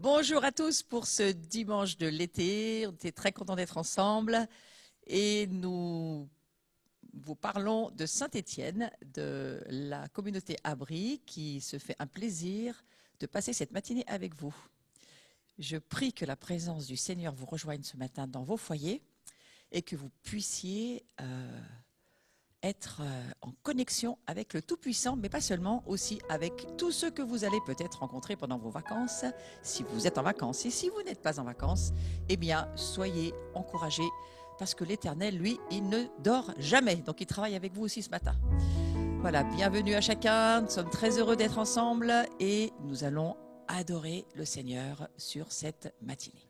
Bonjour à tous pour ce dimanche de l'été. On était très contents d'être ensemble et nous vous parlons de Saint-Étienne, de la communauté Abri qui se fait un plaisir de passer cette matinée avec vous. Je prie que la présence du Seigneur vous rejoigne ce matin dans vos foyers et que vous puissiez être en connexion avec le Tout-Puissant, mais pas seulement, aussi avec tous ceux que vous allez peut-être rencontrer pendant vos vacances, si vous êtes en vacances. Et si vous n'êtes pas en vacances, eh bien, soyez encouragés, parce que l'Éternel, lui, il ne dort jamais. Donc, il travaille avec vous aussi ce matin. Voilà, bienvenue à chacun. Nous sommes très heureux d'être ensemble et nous allons adorer le Seigneur sur cette matinée.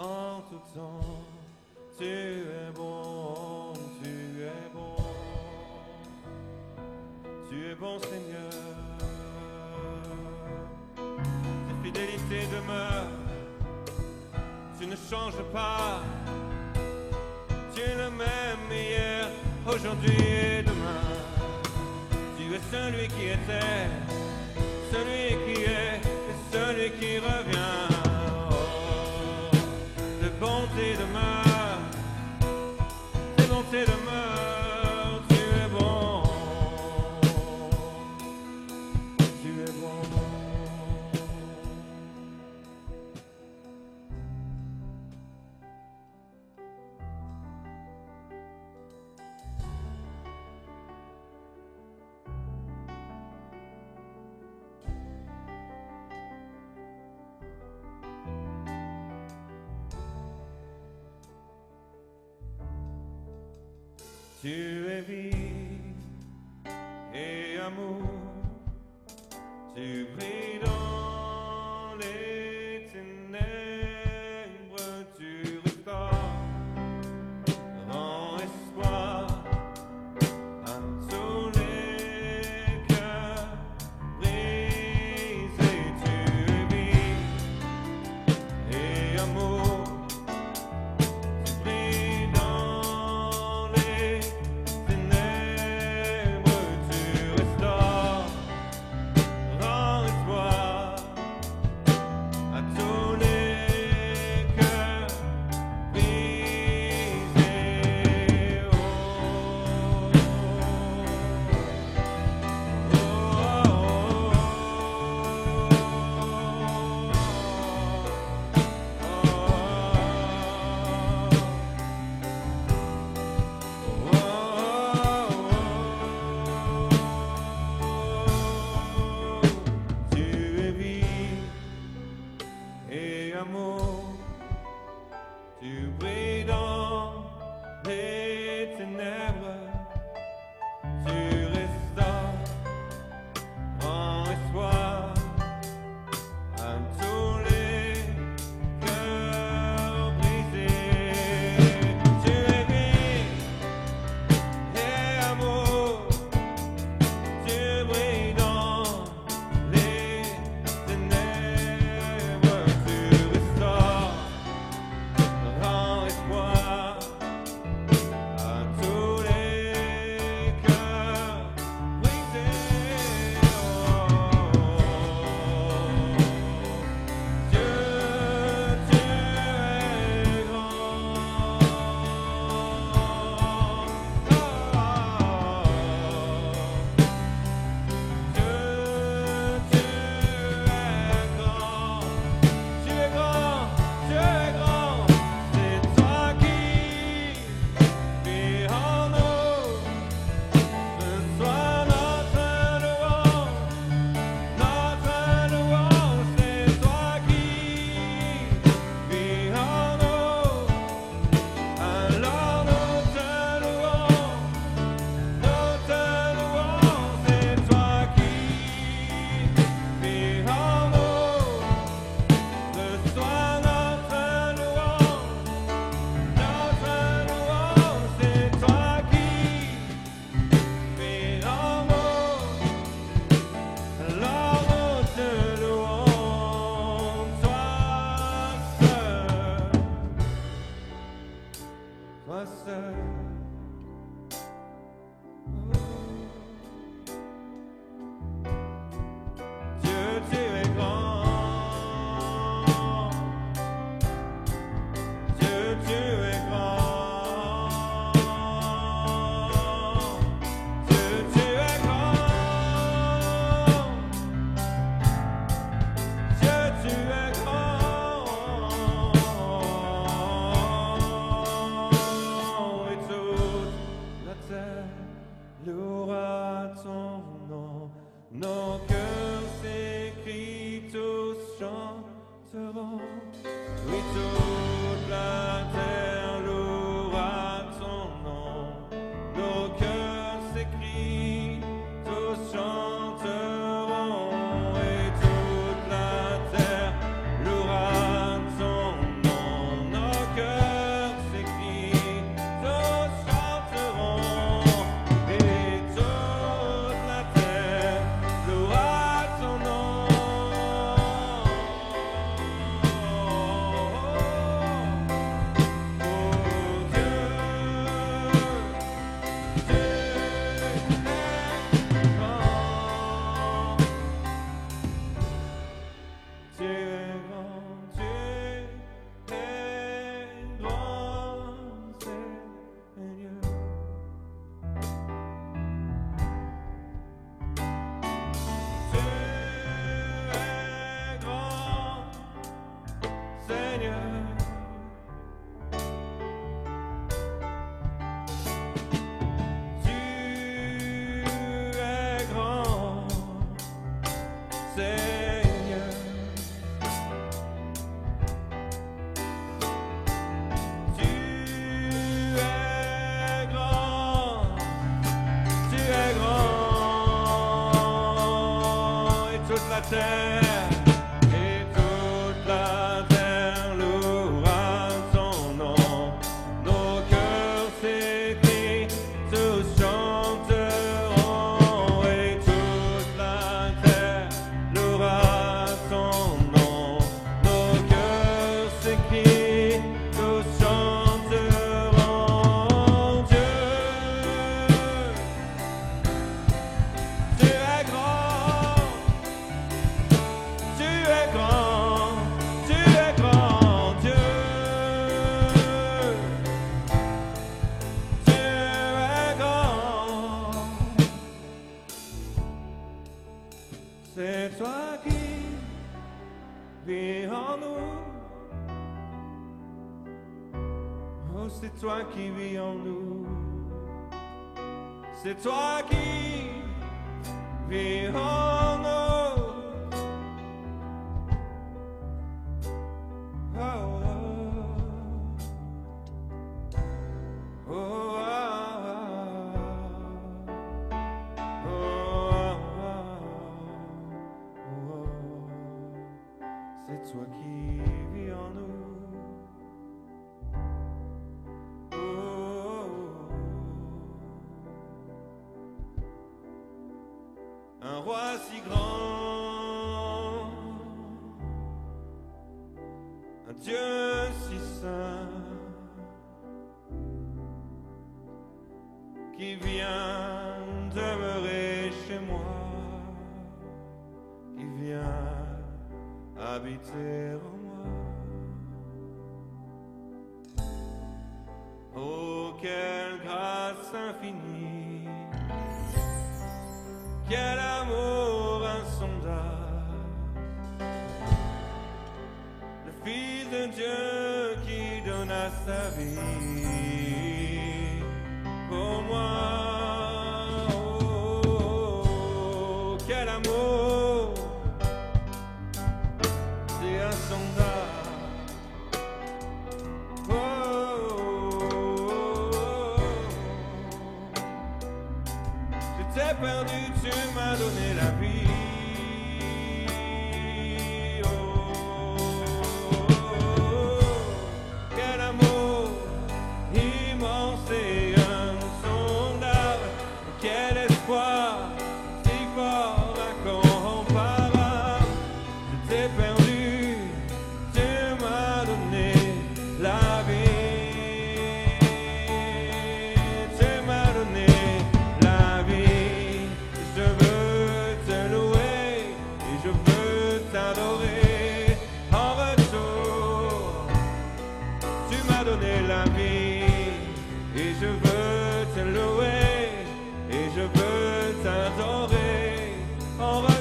en tout temps. Tu es bon, tu es bon. Tu es bon, Seigneur. Ta fidélité demeure. Tu ne changes pas. Tu es le même hier, aujourd'hui et demain. Tu es celui qui était, celui qui est et celui qui revient. Oh, de bonté demeure, de bonté demeure. Tu es bon, tu es bon. Tu es vie et amour, tu brilles dans les ténèbres, tu restaures, rends espoir à tous les cœurs brisés. Tu es vie et amour, tu brilles dans les ténèbres, tu restaures, rends espoir à tous les cœurs brisés. Tu es vie et amour, tu brilles dans les ténèbres, tu restaures, rends espoir à tous les cœurs brisés. Tu es vie et amour, tu brilles dans les ténèbres, tu restaures, rends espoir à tous les cœurs brisés. Dieu, tu es grand. Dieu, tu es grand. Tu es grand, tu es grand. C'est toi qui vis en nous. Reçois notre louange, c'est toi qui vis en nous. Alors nous te louons, c'est toi qui vis en nous. Reçois notre louange, c'est toi qui vis en nous. Alors nous te louons, toi seul. Dieu, tu es grand. Dieu, tu es grand. Dieu, tu es grand. Dieu, tu es grand. Et tout terre, et toute la terre louera son nom. Nos cœurs s'écrient, tous chanteront, et toute la terre louera son nom. Nos cœurs s'écrient, tous chanteront. Dieu, tu es grand, tu es grand, tu es grand, Dieu. Tu es grand. C'est toi qui vis en nous. Oh, c'est toi qui vis en nous. C'est toi qui vis en nous. Oh, oh, oh, oh, oh, oh. C'est toi qui vis en nous. Oh, un roi si grand, un Dieu si saint, qui vient demeurer chez moi, qui vient habiter en moi. Oh, quelle grâce infinie, quel amour insondable, le Fils de Dieu qui donna sa vie pour moi. Oh, quel amour si insondable. Oh, j'étais perdu, tu m'as donné la vie. Oh, quel amour immense et insondable, quel espoir si fort, incomparable. J'étais perdu, tu m'as donné la vie. Tu m'as donné la vie. Je veux te louer et je veux t'adorer. En retour, tu m'as donné la vie et je veux te louer et je veux t'adorer. En retour.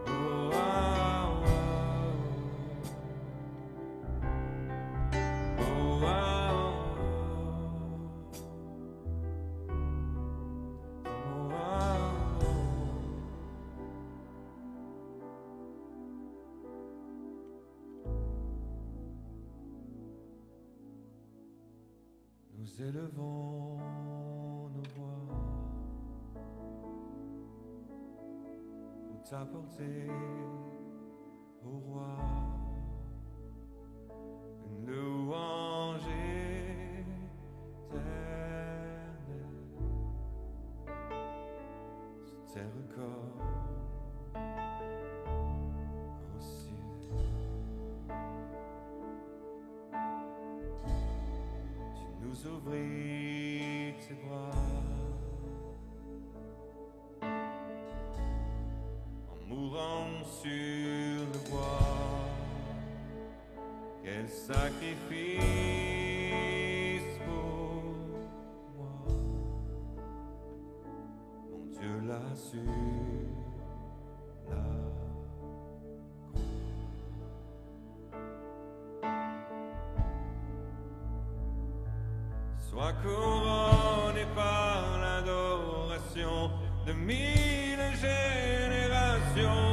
Oh, oh, nous élevons nos voix pour t'apporter au roi une louange éternelle. Sur terre comme au ciel. Tu nous ouvris tes bras en mourant sur le bois. Quel sacrifice pour moi, mon Dieu l'a su. sois couronné par l'adoration de 1000 générations.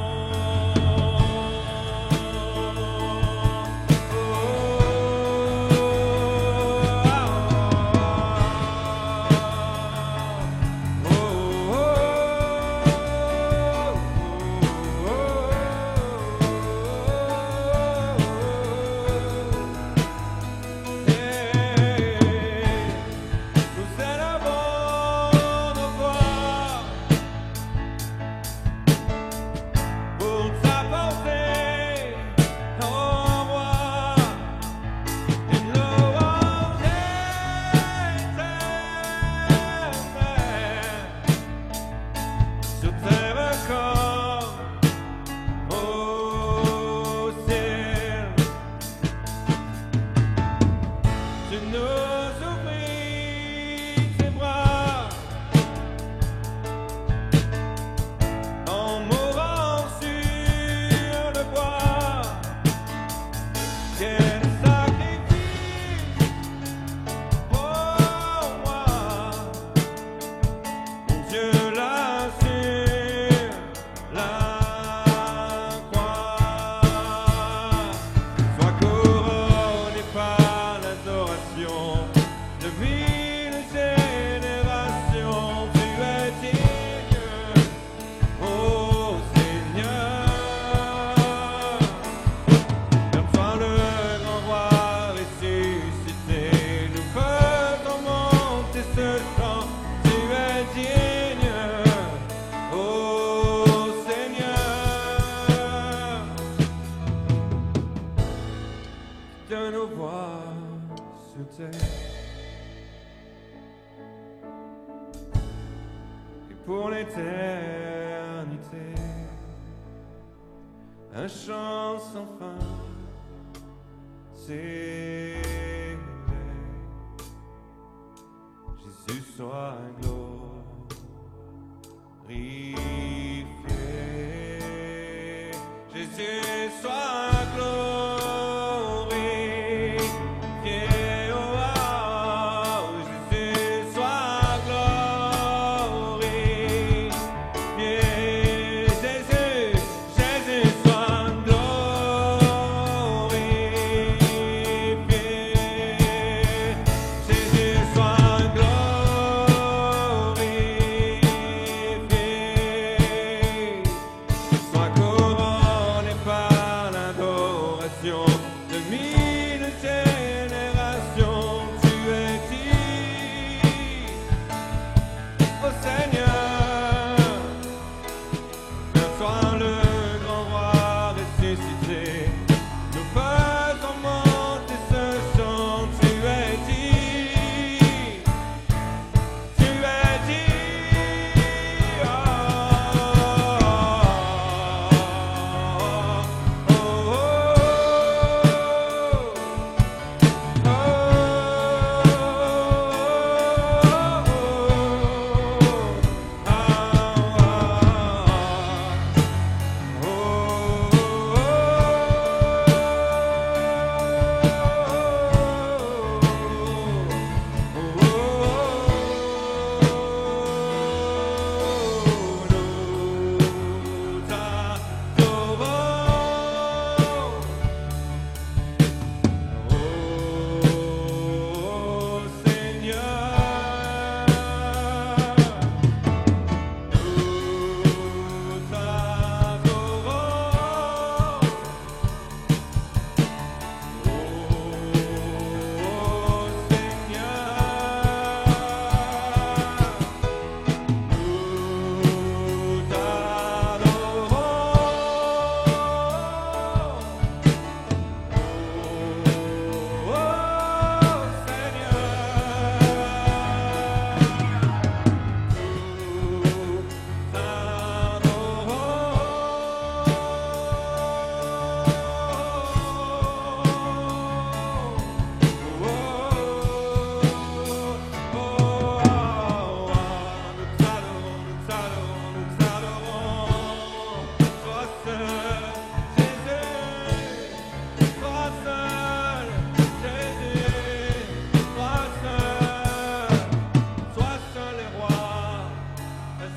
De nos voix sur terre et pour l'éternité, un chant sans fin s'élève. Jésus soit glorifié, Jésus soit glorifié.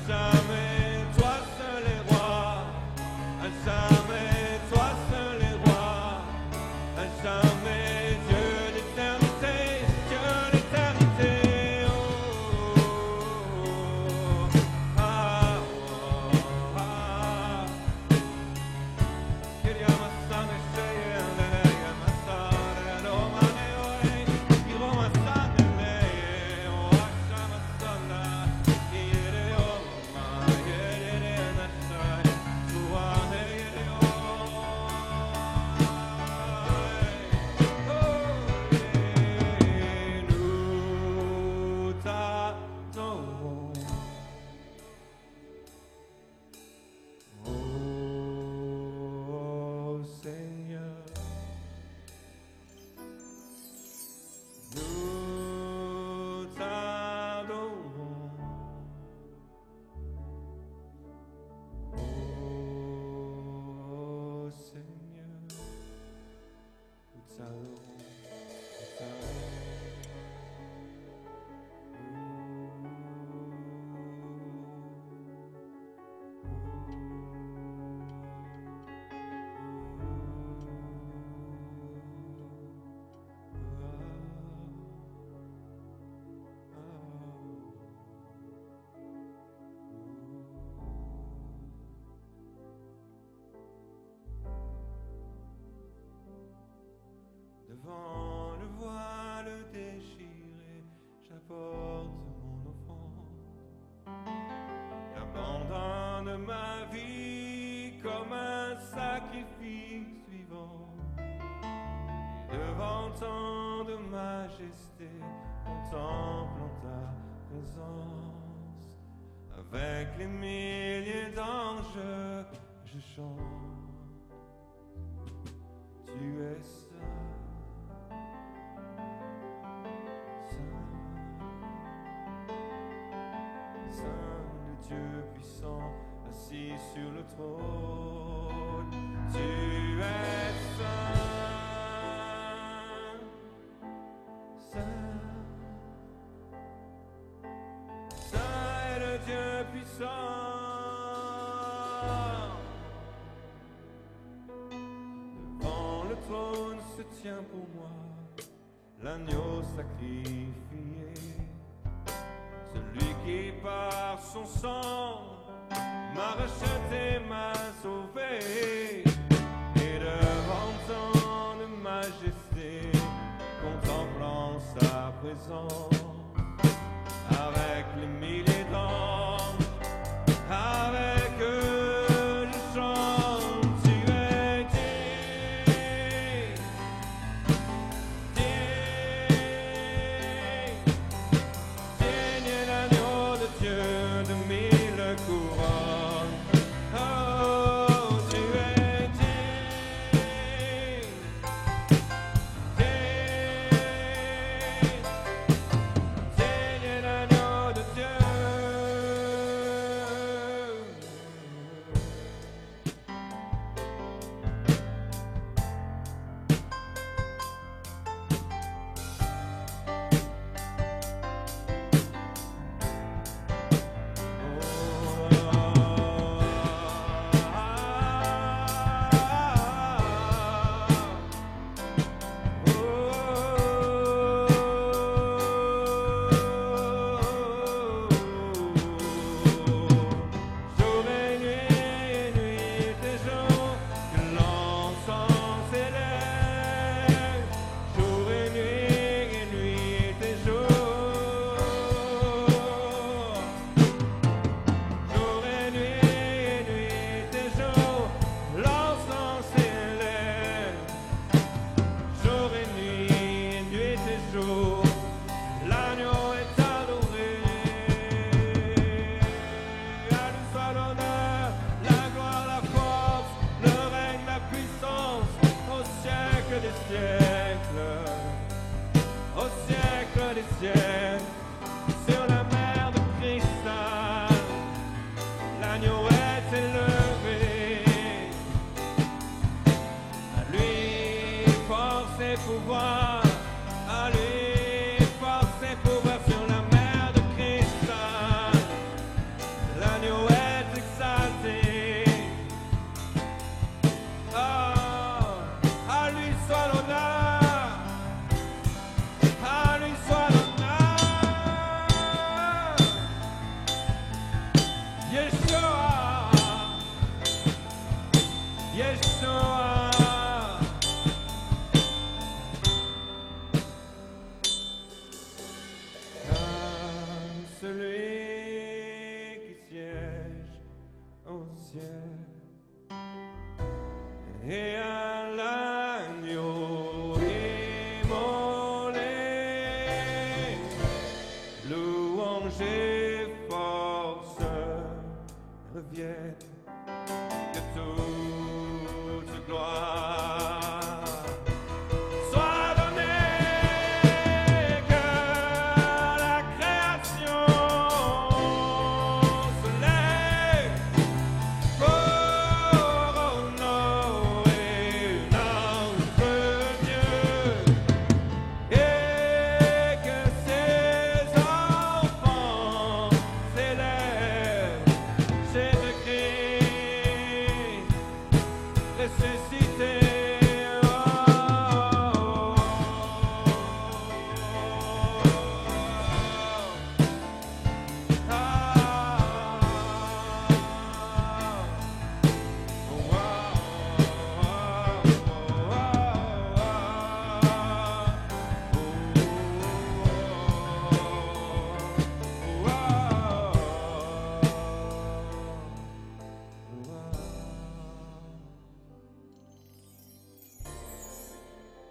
jamais, toi seul est roi. À jamais, toi seul est roi. À jamais, Dieu l'éternité, Dieu l'éternité. Oh, oh, ah, oh, ah. Oh Seigneur, nous t'adorons. Oh Seigneur, nous t'adorons, nous t'adorons. Devant le voile déchiré, j'apporte mon offrande. J'abandonne ma vie comme un sacrifice vivant. Et devant tant de majesté, contemplant ta présence. Avec les milliers d'anges, je chante. Tu es saint. Saint de Dieu puissant, assis sur le trône, tu es saint, saint, saint est le Dieu puissant. Devant le trône se tient pour moi l'agneau sacrifié. Celui qui par son sang m'a racheté, m'a sauvé. Et devant tant de majesté, contemplant sa présence, avec les milliers d'anges, avec eux je chante. Tu es digne, digne est l'agneau de Dieu de mille couronnes. Oh, tu es digne, digne est l'agneau de Dieu. Jour et nuit tes jours, que l'encens s'élève. Jour et nuit tes jours. Jour et nuit tes jours, l'encens s'élève. Jour et nuit tes jours, l'agneau est adoré. À lui soit l'honneur, la gloire, la force, le règne, la puissance, au siècle des siècles. Au siècle des siècles, sur la mer de cristal, l'agneau est élevé. À lui force et pouvoir, à lui force et pouvoir sur la mer de cristal. Yeshua, Yeshua. Car celui qui siège au ciel et à l'agneau immolé, louange et force reviennent, que toute gloire soit donnée, que la création se lève pour honorer notre Dieu, et que ses enfants célèbrent Jésus-Christ ressuscité.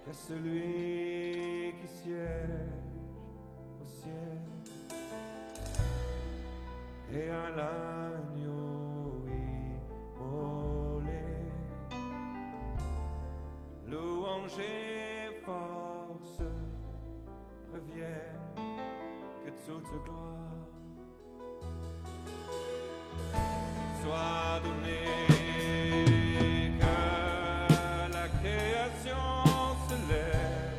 Car celui qui siège au ciel et à l'agneau immolé, louange et force reviennent, que toute gloire soit donnée, que la création se lève,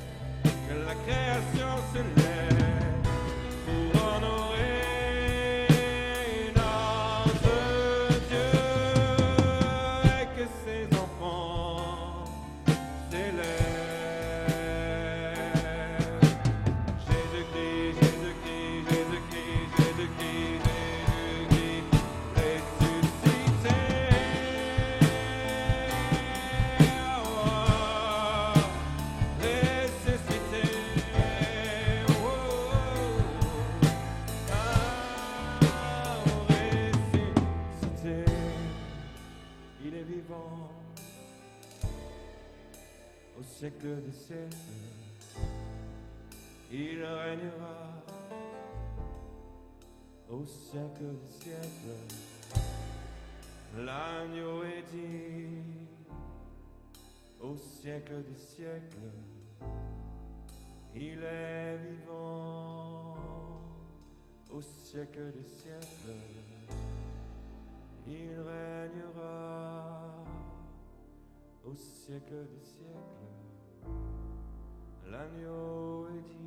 que la création se lève pour honorer notre Dieu, et que ses enfants célèbrent Jésus-Christ, Jésus-Christ, Jésus-Christ, Jésus-Christ, Jésus-Christ ressuscité. Ressuscité. Ressuscité. Il est vivant au siècle des siècles. Il régnera au siècle des siècles. L'agneau est dit au siècle des siècles. Il est vivant au siècle des siècles. Il régnera au siècle des siècles. L'agneau est dit.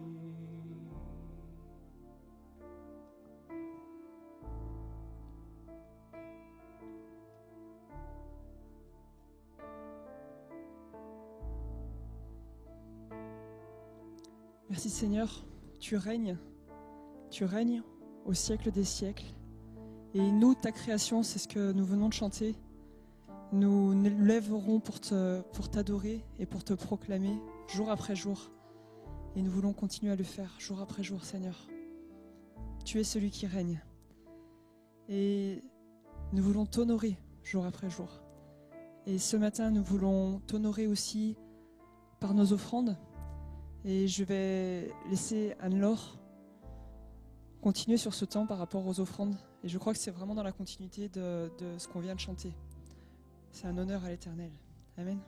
Merci Seigneur, tu règnes au siècle des siècles. Et nous, ta création, c'est ce que nous venons de chanter. Nous nous lèverons pour t'adorer et pour te proclamer jour après jour. Et nous voulons continuer à le faire jour après jour, Seigneur. Tu es celui qui règne. Et nous voulons t'honorer jour après jour. Et ce matin, nous voulons t'honorer aussi par nos offrandes. Et je vais laisser Anne-Laure continuer sur ce temps par rapport aux offrandes. Et je crois que c'est vraiment dans la continuité de ce qu'on vient de chanter. C'est un honneur à l'Éternel. Amen.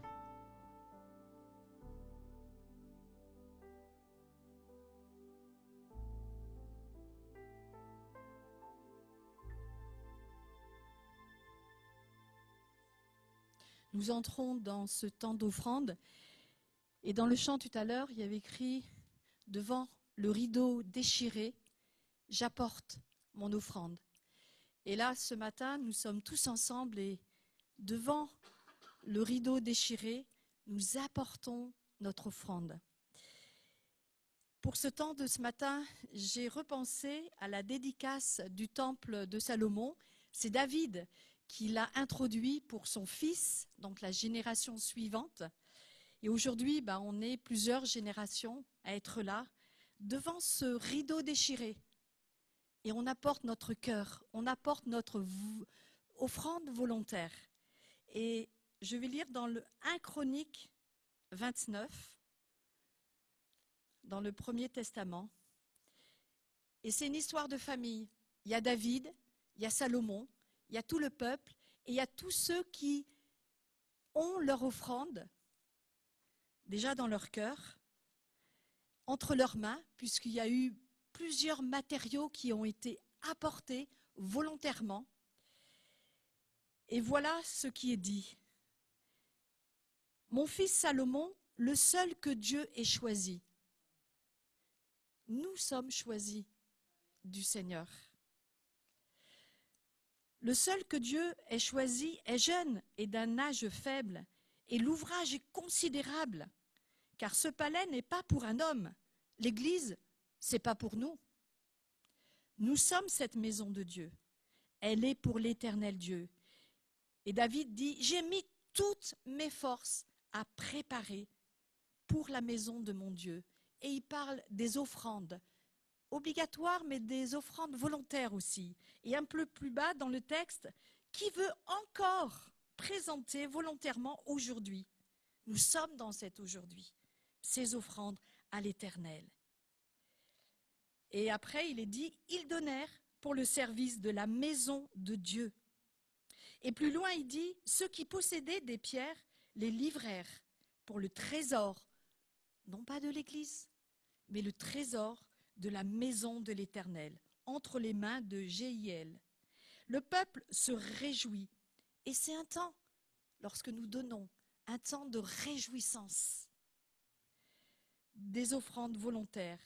Nous entrons dans ce temps d'offrande. Et dans le chant tout à l'heure, il y avait écrit « Devant le rideau déchiré, j'apporte mon offrande ». Et là, ce matin, nous sommes tous ensemble et devant le rideau déchiré, nous apportons notre offrande. Pour ce temps de ce matin, j'ai repensé à la dédicace du temple de Salomon C'est David qui l'a introduit pour son fils, donc la génération suivante. Et aujourd'hui, on est plusieurs générations à être là, devant ce rideau déchiré. Et on apporte notre cœur, on apporte notre offrande volontaire. Et je vais lire dans le 1 Chronique 29, dans le Premier Testament. Et c'est une histoire de famille. Il y a David, il y a Salomon, il y a tout le peuple, et il y a tous ceux qui ont leur offrande, déjà dans leur cœur, entre leurs mains, puisqu'il y a eu plusieurs matériaux qui ont été apportés volontairement. Et voilà ce qui est dit. Mon fils Salomon, le seul que Dieu ait choisi. Nous sommes choisis du Seigneur. Le seul que Dieu ait choisi est jeune et d'un âge faible, et l'ouvrage est considérable, car ce palais n'est pas pour un homme. L'Église, c'est pas pour nous. Nous sommes cette maison de Dieu. Elle est pour l'Éternel Dieu. Et David dit, j'ai mis toutes mes forces à préparer pour la maison de mon Dieu. Et il parle des offrandes obligatoires, mais des offrandes volontaires aussi. Et un peu plus bas dans le texte, qui veut encore présenter volontairement aujourd'hui. Nous sommes dans cet aujourd'hui, ces offrandes à l'Éternel. Et après, il est dit, ils donnèrent pour le service de la maison de Dieu. Et plus loin, il dit, ceux qui possédaient des pierres les livrèrent pour le trésor, non pas de l'Église, mais le trésor de la maison de l'Éternel, entre les mains de Jéhiel. Le peuple se réjouit, et c'est un temps, lorsque nous donnons, un temps de réjouissance, des offrandes volontaires,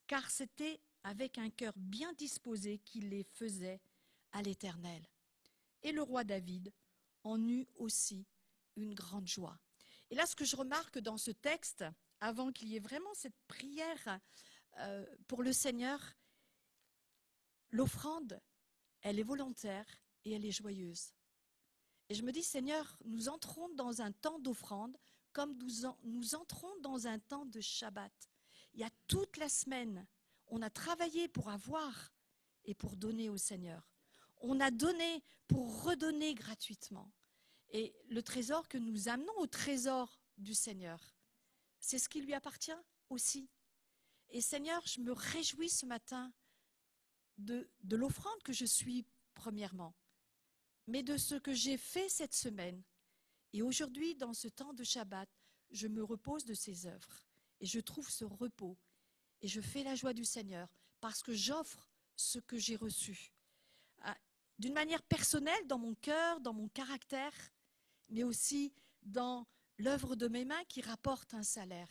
car c'était avec un cœur bien disposé qu'il les faisait à l'Éternel. Et le roi David en eut aussi une grande joie. Et là, ce que je remarque dans ce texte, avant qu'il y ait vraiment cette prière pour le Seigneur, l'offrande, elle est volontaire et elle est joyeuse. Et je me dis, Seigneur, nous entrons dans un temps d'offrande comme nous entrons dans un temps de Shabbat. Il y a toute la semaine, on a travaillé pour avoir et pour donner au Seigneur. On a donné pour redonner gratuitement. Et le trésor que nous amenons au trésor du Seigneur, c'est ce qui lui appartient aussi. Et Seigneur, je me réjouis ce matin de l'offrande que je suis premièrement, mais de ce que j'ai fait cette semaine. Et aujourd'hui, dans ce temps de Shabbat, je me repose de ses œuvres et je trouve ce repos. Et je fais la joie du Seigneur parce que j'offre ce que j'ai reçu. D'une manière personnelle, dans mon cœur, dans mon caractère, mais aussi dans l'œuvre de mes mains qui rapporte un salaire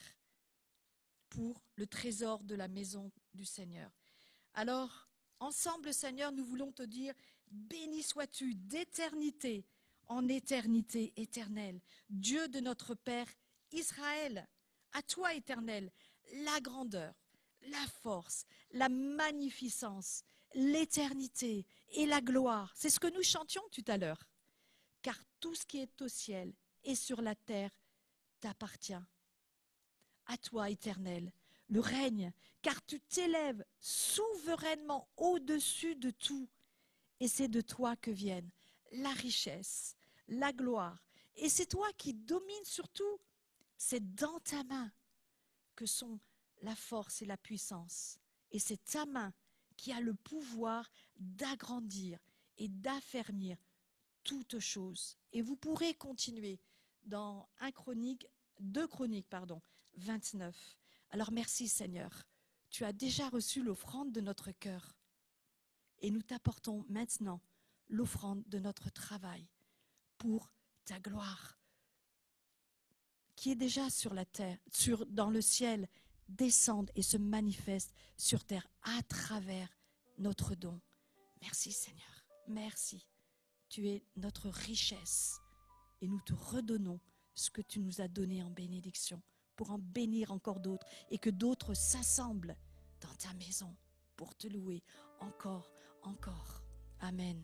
pour le trésor de la maison du Seigneur. Alors, ensemble, Seigneur, nous voulons te dire, béni sois-tu d'éternité en éternité éternelle, Dieu de notre Père Israël. À toi, Éternel, la grandeur, la force, la magnificence, l'éternité et la gloire. C'est ce que nous chantions tout à l'heure. Car tout ce qui est au ciel et sur la terre t'appartient. À toi, Éternel, le règne, car tu t'élèves souverainement au-dessus de tout. Et c'est de toi que viennent la richesse, la gloire. Et c'est toi qui domines sur tout. C'est dans ta main que sont la force et la puissance. Et c'est ta main qui a le pouvoir d'agrandir et d'affermir toutes choses. Et vous pourrez continuer dans 2 Chroniques, 29. Alors merci Seigneur, tu as déjà reçu l'offrande de notre cœur. Et nous t'apportons maintenant l'offrande de notre travail pour ta gloire, qui est déjà sur la terre, dans le ciel, descende et se manifeste sur terre à travers notre don. Merci Seigneur, merci. Tu es notre richesse et nous te redonnons ce que tu nous as donné en bénédiction pour en bénir encore d'autres et que d'autres s'assemblent dans ta maison pour te louer encore. Amen.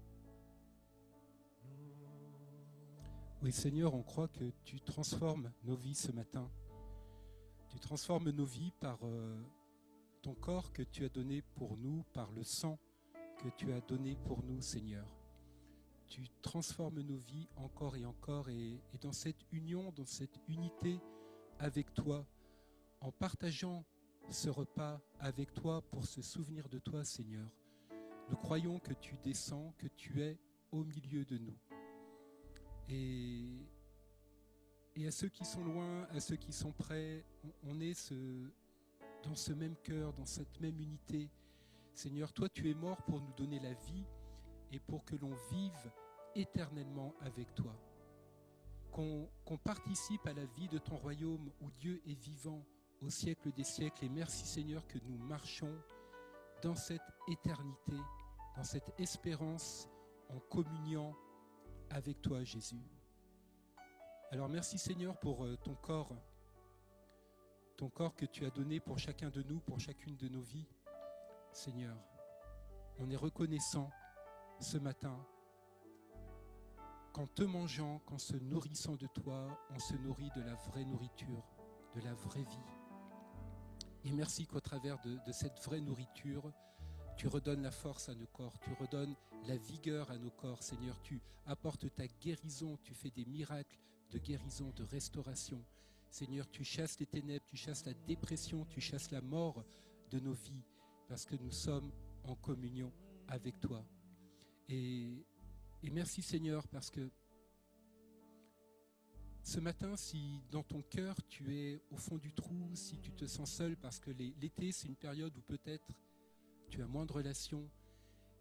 Oui, Seigneur, on croit que tu transformes nos vies ce matin. Tu transformes nos vies par ton corps que tu as donné pour nous, par le sang que tu as donné pour nous, Seigneur. Tu transformes nos vies encore et dans cette union, dans cette unité avec toi, en partageant ce repas avec toi pour se souvenir de toi, Seigneur. Nous croyons que tu descends, que tu es au milieu de nous. Et à ceux qui sont loin, à ceux qui sont près, on est dans ce même cœur, dans cette même unité. Seigneur, toi tu es mort pour nous donner la vie et pour que l'on vive éternellement avec toi. Qu'on participe à la vie de ton royaume où Dieu est vivant au siècle des siècles. Et merci Seigneur que nous marchons dans cette éternité, dans cette espérance en communion avec toi, Jésus. Alors merci Seigneur pour ton corps que tu as donné pour chacun de nous, pour chacune de nos vies. Seigneur, on est reconnaissant ce matin qu'en te mangeant, qu'en se nourrissant de toi, on se nourrit de la vraie nourriture, de la vraie vie. Et merci qu'au travers de cette vraie nourriture, tu redonnes la force à nos corps, tu redonnes la vigueur à nos corps. Seigneur, tu apportes ta guérison, tu fais des miracles de guérison, de restauration. Seigneur, tu chasses les ténèbres, tu chasses la dépression, tu chasses la mort de nos vies, parce que nous sommes en communion avec toi. Et merci Seigneur, parce que ce matin, si dans ton cœur tu es au fond du trou, si tu te sens seul, parce que l'été c'est une période où peut-être tu as moins de relations,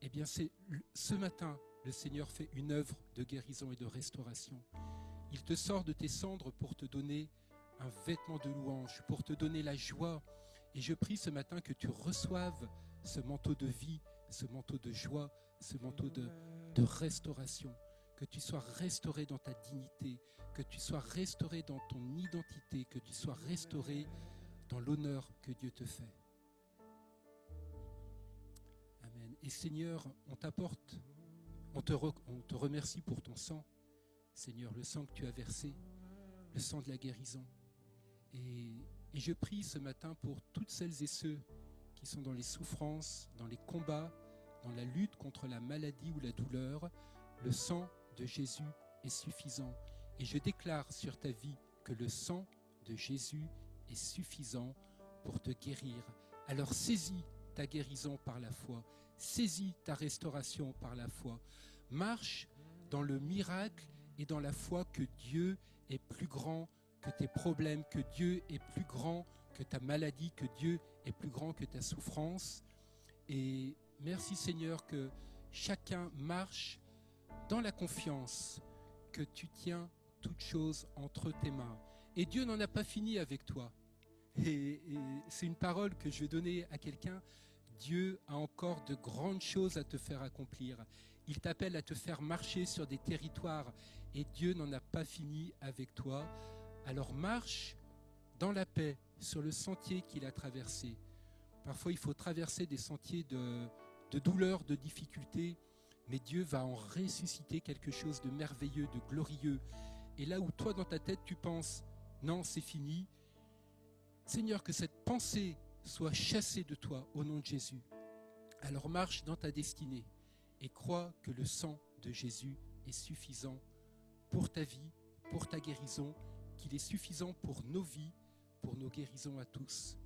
eh bien ce matin, le Seigneur fait une œuvre de guérison et de restauration. Il te sort de tes cendres pour te donner un vêtement de louange, pour te donner la joie. Et je prie ce matin que tu reçoives ce manteau de vie, ce manteau de joie, ce manteau de restauration. Que tu sois restauré dans ta dignité, que tu sois restauré dans ton identité, que tu sois restauré dans l'honneur que Dieu te fait. Amen. Et Seigneur, on te remercie pour ton sang, Seigneur, le sang que tu as versé, le sang de la guérison. Et je prie ce matin pour toutes celles et ceux qui sont dans les souffrances, dans les combats, dans la lutte contre la maladie ou la douleur. Le sang de Jésus est suffisant. Et je déclare sur ta vie que le sang de Jésus est suffisant pour te guérir. Alors saisis ta guérison par la foi, saisis ta restauration par la foi. Marche dans le miracle et dans la foi que Dieu est plus grand que tes problèmes, que Dieu est plus grand que ta maladie, que Dieu est plus grand que ta souffrance. Et merci Seigneur que chacun marche dans la confiance que tu tiens toutes choses entre tes mains. Et Dieu n'en a pas fini avec toi. Et c'est une parole que je vais donner à quelqu'un. Dieu a encore de grandes choses à te faire accomplir. Il t'appelle à te faire marcher sur des territoires et Dieu n'en a pas fini avec toi. Alors marche dans la paix sur le sentier qu'il a traversé. Parfois, il faut traverser des sentiers de douleur, de difficultés, mais Dieu va en ressusciter quelque chose de merveilleux, de glorieux. Et là où toi, dans ta tête, tu penses « Non, c'est fini », Seigneur, que cette pensée soit chassée de toi au nom de Jésus. Alors marche dans ta destinée et crois que le sang de Jésus est suffisant pour ta vie, pour ta guérison, qu'il est suffisant pour nos vies, pour nos guérisons à tous,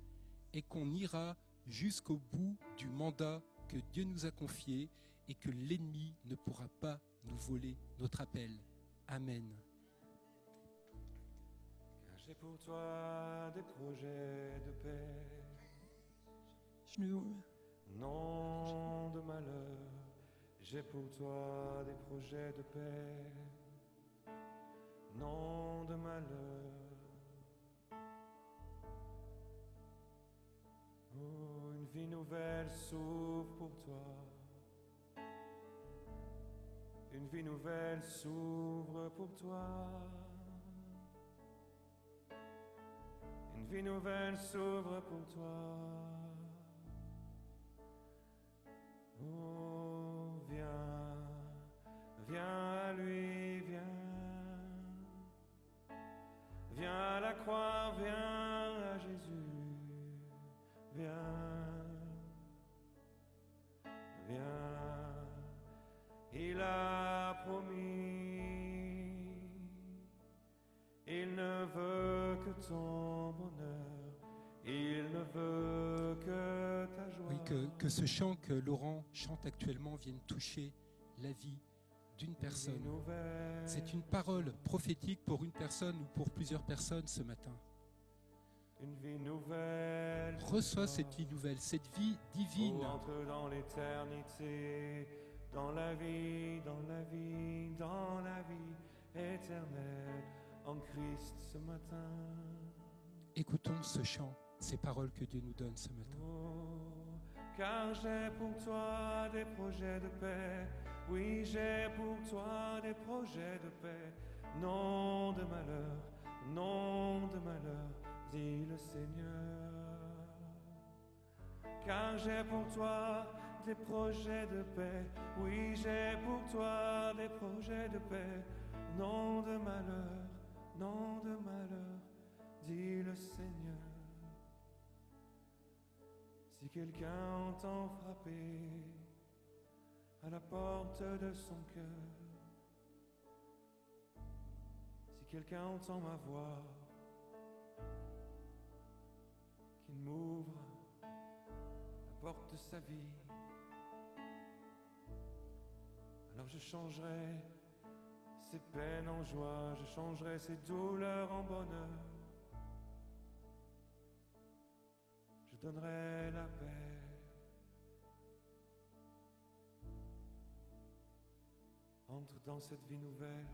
et qu'on ira jusqu'au bout du mandat que Dieu nous a confié et que l'ennemi ne pourra pas nous voler notre appel. Amen. Car j'ai pour toi des projets de paix, non de malheur. J'ai pour toi des projets de paix, non de malheur. Oh, une vie nouvelle s'ouvre pour toi. Une vie nouvelle s'ouvre pour toi. Une vie nouvelle s'ouvre pour toi. Oh, viens, viens à lui, viens. croix, viens à Jésus, viens, viens, il a promis, il ne veut que ton bonheur, il ne veut que ta joie. Oui, que ce chant que Laurent chante actuellement vienne toucher la vie d'une personne. C'est une parole prophétique pour une personne ou pour plusieurs personnes ce matin. Une vie nouvelle. Reçois cette vie nouvelle, cette vie divine. Entre dans l'éternité, dans la vie, dans la vie, dans la vie éternelle, en Christ ce matin. Écoutons ce chant, ces paroles que Dieu nous donne ce matin. Oh, car j'ai pour toi des projets de paix. Oui, j'ai pour toi des projets de paix. Non de malheur, non de malheur, dit le Seigneur. Car j'ai pour toi des projets de paix. Oui, j'ai pour toi des projets de paix. Non de malheur, non de malheur, dit le Seigneur. Si quelqu'un entend frapper à la porte de son cœur, si quelqu'un entend ma voix, qu'il m'ouvre la porte de sa vie, alors je changerai ses peines en joie, je changerai ses douleurs en bonheur, je donnerai la paix. Entre dans cette vie nouvelle,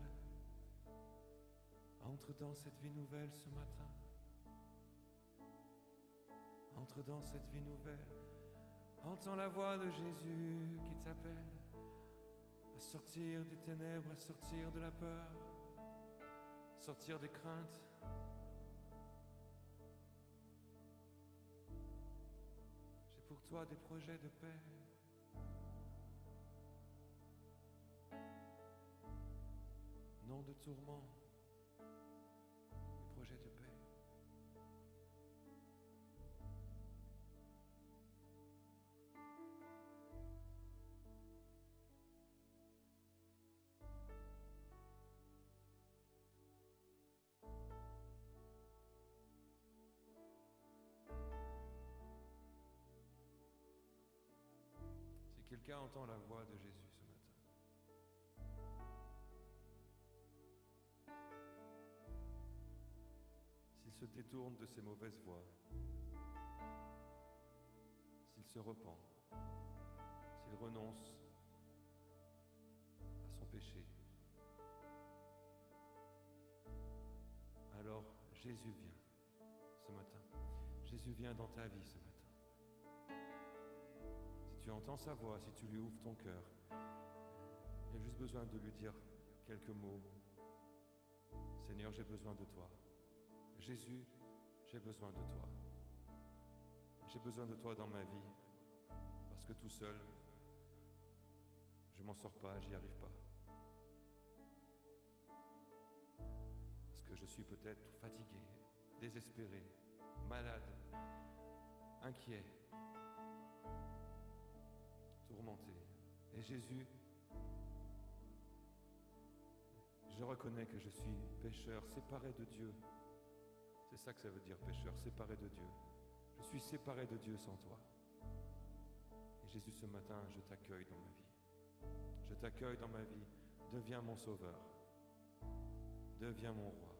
entre dans cette vie nouvelle ce matin. Entre dans cette vie nouvelle, entends la voix de Jésus qui t'appelle à sortir des ténèbres, à sortir de la peur, à sortir des craintes. J'ai pour toi des projets de paix. Non de tourment, des projets de paix. Si quelqu'un entend la voix de Jésus ce matin, s'il se détourne de ses mauvaises voies, s'il se repent, s'il renonce à son péché, alors Jésus vient ce matin. Jésus vient dans ta vie ce matin. Si tu entends sa voix, si tu lui ouvres ton cœur, il y a juste besoin de lui dire quelques mots. Seigneur, j'ai besoin de toi. Jésus, j'ai besoin de toi. J'ai besoin de toi dans ma vie, parce que tout seul, je m'en sors pas, j'y arrive pas. Parce que je suis peut-être fatigué, désespéré, malade, inquiet, tourmenté. Et Jésus, je reconnais que je suis pécheur, séparé de Dieu. C'est ça que ça veut dire, pécheur, séparé de Dieu. Je suis séparé de Dieu sans toi. Et Jésus, ce matin, je t'accueille dans ma vie. Je t'accueille dans ma vie. Deviens mon sauveur. Deviens mon roi.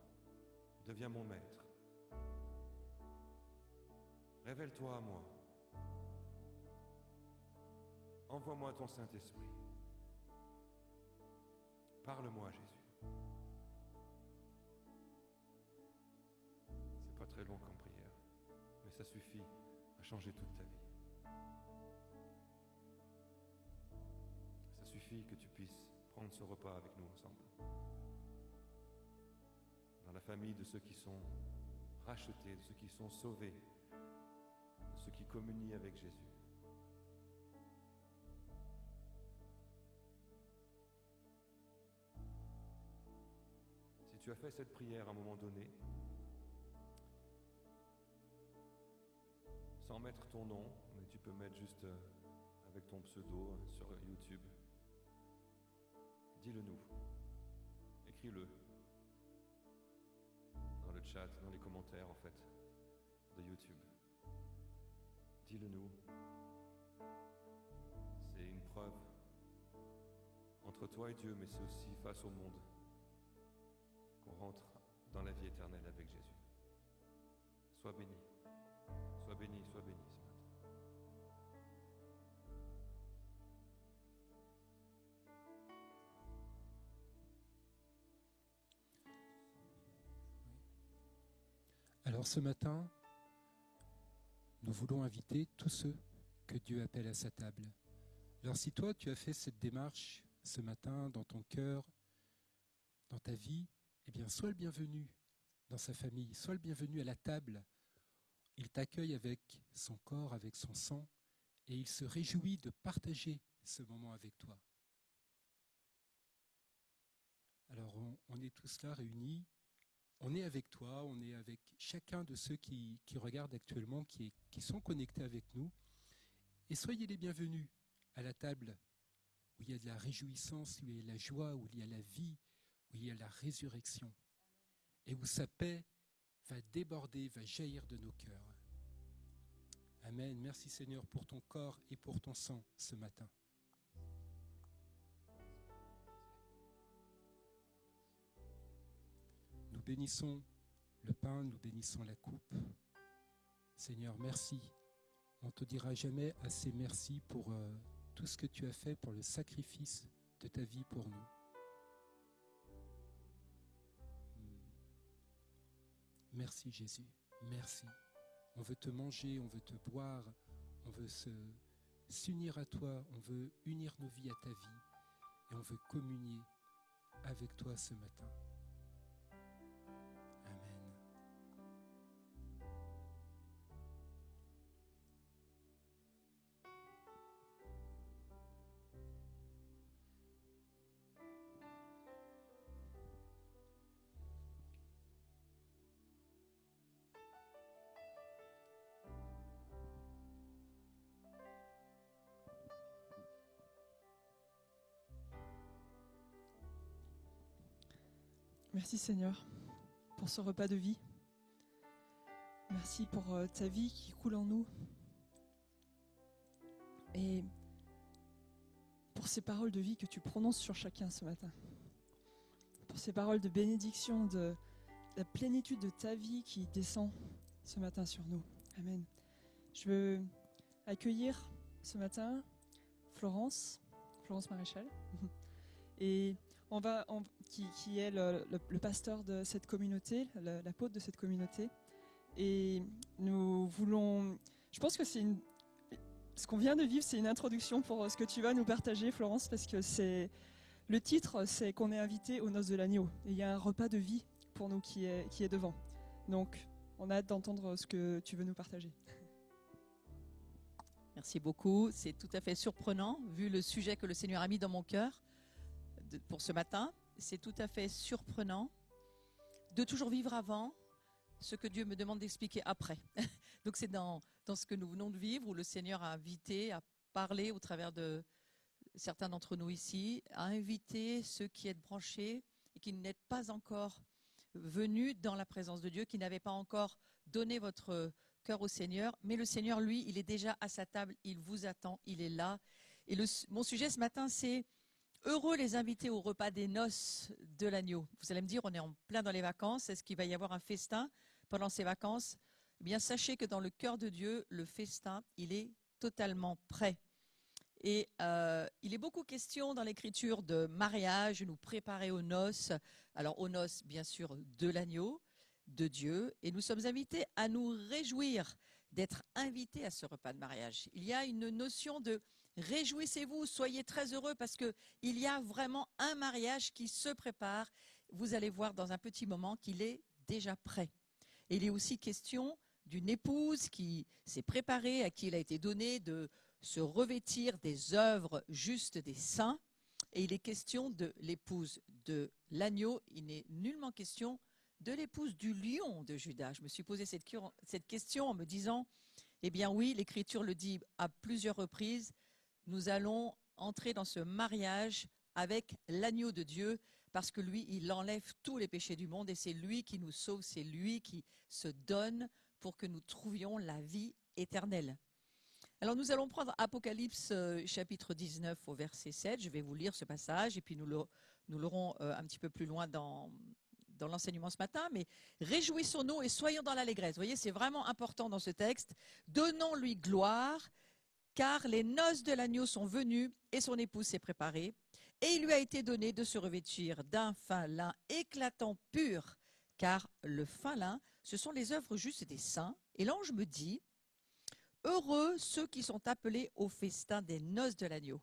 Deviens mon maître. Révèle-toi à moi. Envoie-moi ton Saint-Esprit. Parle-moi, Jésus. C'est pas très long comme prière, mais ça suffit à changer toute ta vie. Ça suffit que tu puisses prendre ce repas avec nous ensemble. Dans la famille de ceux qui sont rachetés, de ceux qui sont sauvés, de ceux qui communient avec Jésus. Si tu as fait cette prière à un moment donné, sans mettre ton nom, mais tu peux mettre juste avec ton pseudo sur YouTube. Dis-le nous. Écris-le. Dans le chat, dans les commentaires en fait, de YouTube. Dis-le nous. C'est une preuve entre toi et Dieu, mais c'est aussi face au monde qu'on rentre dans la vie éternelle avec Jésus. Sois béni. Sois béni, sois béni ce matin. Alors ce matin, nous voulons inviter tous ceux que Dieu appelle à sa table. Alors si toi, tu as fait cette démarche ce matin dans ton cœur, dans ta vie, eh bien, sois le bienvenu dans sa famille, sois le bienvenu à la table. Il t'accueille avec son corps, avec son sang, et il se réjouit de partager ce moment avec toi. Alors, on est tous là réunis, on est avec toi, on est avec chacun de ceux qui regardent actuellement, qui sont connectés avec nous. Et soyez les bienvenus à la table où il y a de la réjouissance, où il y a de la joie, où il y a la vie, où il y a la résurrection, et où sa paix va déborder, va jaillir de nos cœurs. Amen. Merci Seigneur pour ton corps et pour ton sang ce matin. Nous bénissons le pain, nous bénissons la coupe. Seigneur, merci. On ne te dira jamais assez merci pour tout ce que tu as fait, pour le sacrifice de ta vie pour nous. Merci Jésus, merci. On veut te manger, on veut te boire, on veut s'unir à toi, on veut unir nos vies à ta vie et on veut communier avec toi ce matin. Amen. Merci Seigneur pour ce repas de vie. Merci pour ta vie qui coule en nous. Et pour ces paroles de vie que tu prononces sur chacun ce matin. Pour ces paroles de bénédiction, de la plénitude de ta vie qui descend ce matin sur nous. Amen. Je veux accueillir ce matin Florence Maréchal. Et qui est le pasteur de cette communauté, l'apôtre de cette communauté. Et nous voulons... Je pense que ce qu'on vient de vivre, c'est une introduction pour ce que tu vas nous partager, Florence, parce que le titre, c'est qu'on est invité aux noces de l'agneau. Et il y a un repas de vie pour nous qui est devant. Donc, on a hâte d'entendre ce que tu veux nous partager. Merci beaucoup. C'est tout à fait surprenant, vu le sujet que le Seigneur a mis dans mon cœur pour ce matin. C'est tout à fait surprenant de toujours vivre avant ce que Dieu me demande d'expliquer après. Donc c'est dans ce que nous venons de vivre, où le Seigneur a invité à parler au travers de certains d'entre nous ici, à inviter ceux qui êtes branchés et qui n'êtes pas encore venus dans la présence de Dieu, qui n'avaient pas encore donné votre cœur au Seigneur. Mais le Seigneur, lui, il est déjà à sa table, il vous attend, il est là. Et mon sujet ce matin, c'est heureux les invités au repas des noces de l'agneau. Vous allez me dire, on est en plein dans les vacances. Est-ce qu'il va y avoir un festin pendant ces vacances? Eh bien, sachez que dans le cœur de Dieu, le festin, il est totalement prêt. Et il est beaucoup question dans l'Écriture de mariage, nous préparer aux noces. Alors aux noces, bien sûr, de l'agneau, de Dieu. Et nous sommes invités à nous réjouir d'être invités à ce repas de mariage. Il y a une notion de réjouissez-vous, soyez très heureux parce qu'il y a vraiment un mariage qui se prépare. Vous allez voir dans un petit moment qu'il est déjà prêt. Et il est aussi question d'une épouse qui s'est préparée, à qui il a été donné de se revêtir des œuvres justes des saints. Et il est question de l'épouse de l'agneau. Il n'est nullement question de l'épouse du lion de Juda. Je me suis posé cette question en me disant, Eh bien oui, l'Écriture le dit à plusieurs reprises, nous allons entrer dans ce mariage avec l'agneau de Dieu, parce que lui, il enlève tous les péchés du monde et c'est lui qui nous sauve, c'est lui qui se donne pour que nous trouvions la vie éternelle. Alors nous allons prendre Apocalypse chapitre 19 au verset 7, je vais vous lire ce passage et puis nous l'aurons un petit peu plus loin dans l'enseignement ce matin, mais réjouissons-nous et soyons dans l'allégresse. Vous voyez, c'est vraiment important dans ce texte. Donnons-lui gloire, car les noces de l'agneau sont venues et son épouse s'est préparée. Et il lui a été donné de se revêtir d'un fin lin éclatant pur, car le fin lin, ce sont les œuvres justes des saints. Et l'ange me dit, heureux ceux qui sont appelés au festin des noces de l'agneau.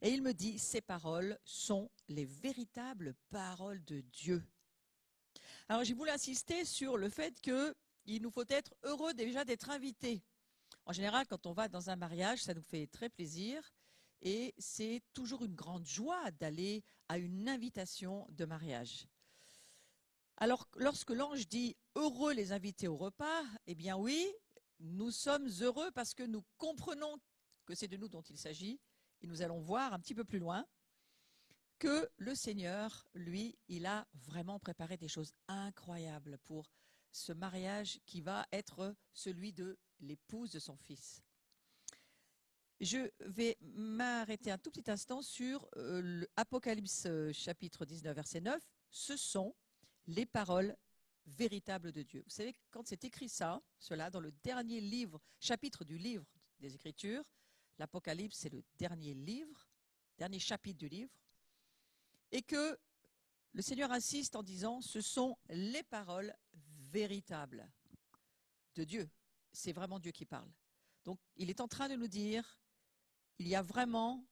Et il me dit, ces paroles sont les véritables paroles de Dieu. Alors j'ai voulu insister sur le fait qu'il nous faut être heureux déjà d'être invités. En général, quand on va dans un mariage, ça nous fait très plaisir et c'est toujours une grande joie d'aller à une invitation de mariage. Alors lorsque l'ange dit « heureux les invités au repas », eh bien oui, nous sommes heureux parce que nous comprenons que c'est de nous dont il s'agit et nous allons voir un petit peu plus loin que le Seigneur, lui, il a vraiment préparé des choses incroyables pour ce mariage qui va être celui de l'épouse de son fils. Je vais m'arrêter un tout petit instant sur l'Apocalypse chapitre 19, verset 9. Ce sont les paroles véritables de Dieu. Vous savez, quand c'est écrit cela dans le dernier chapitre du livre des Écritures, l'Apocalypse, c'est le dernier chapitre du livre, et que le Seigneur insiste en disant « ce sont les paroles véritables de Dieu ». C'est vraiment Dieu qui parle. Donc, il est en train de nous dire il y a vraiment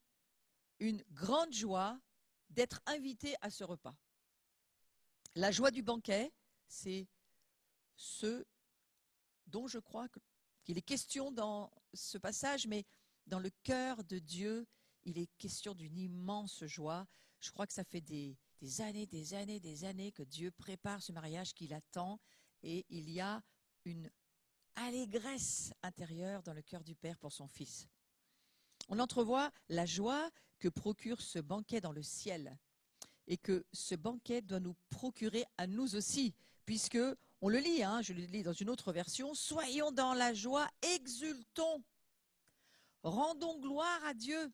une grande joie d'être invité à ce repas. La joie du banquet, c'est ce dont je crois qu'il est question dans ce passage, mais dans le cœur de Dieu, il est question d'une immense joie. Je crois que ça fait des années que Dieu prépare ce mariage qu'il attend et il y a une allégresse intérieure dans le cœur du Père pour son Fils. On entrevoit la joie que procure ce banquet dans le ciel et que ce banquet doit nous procurer à nous aussi, puisque, on le lit, je le lis dans une autre version, « Soyons dans la joie, exultons, rendons gloire à Dieu,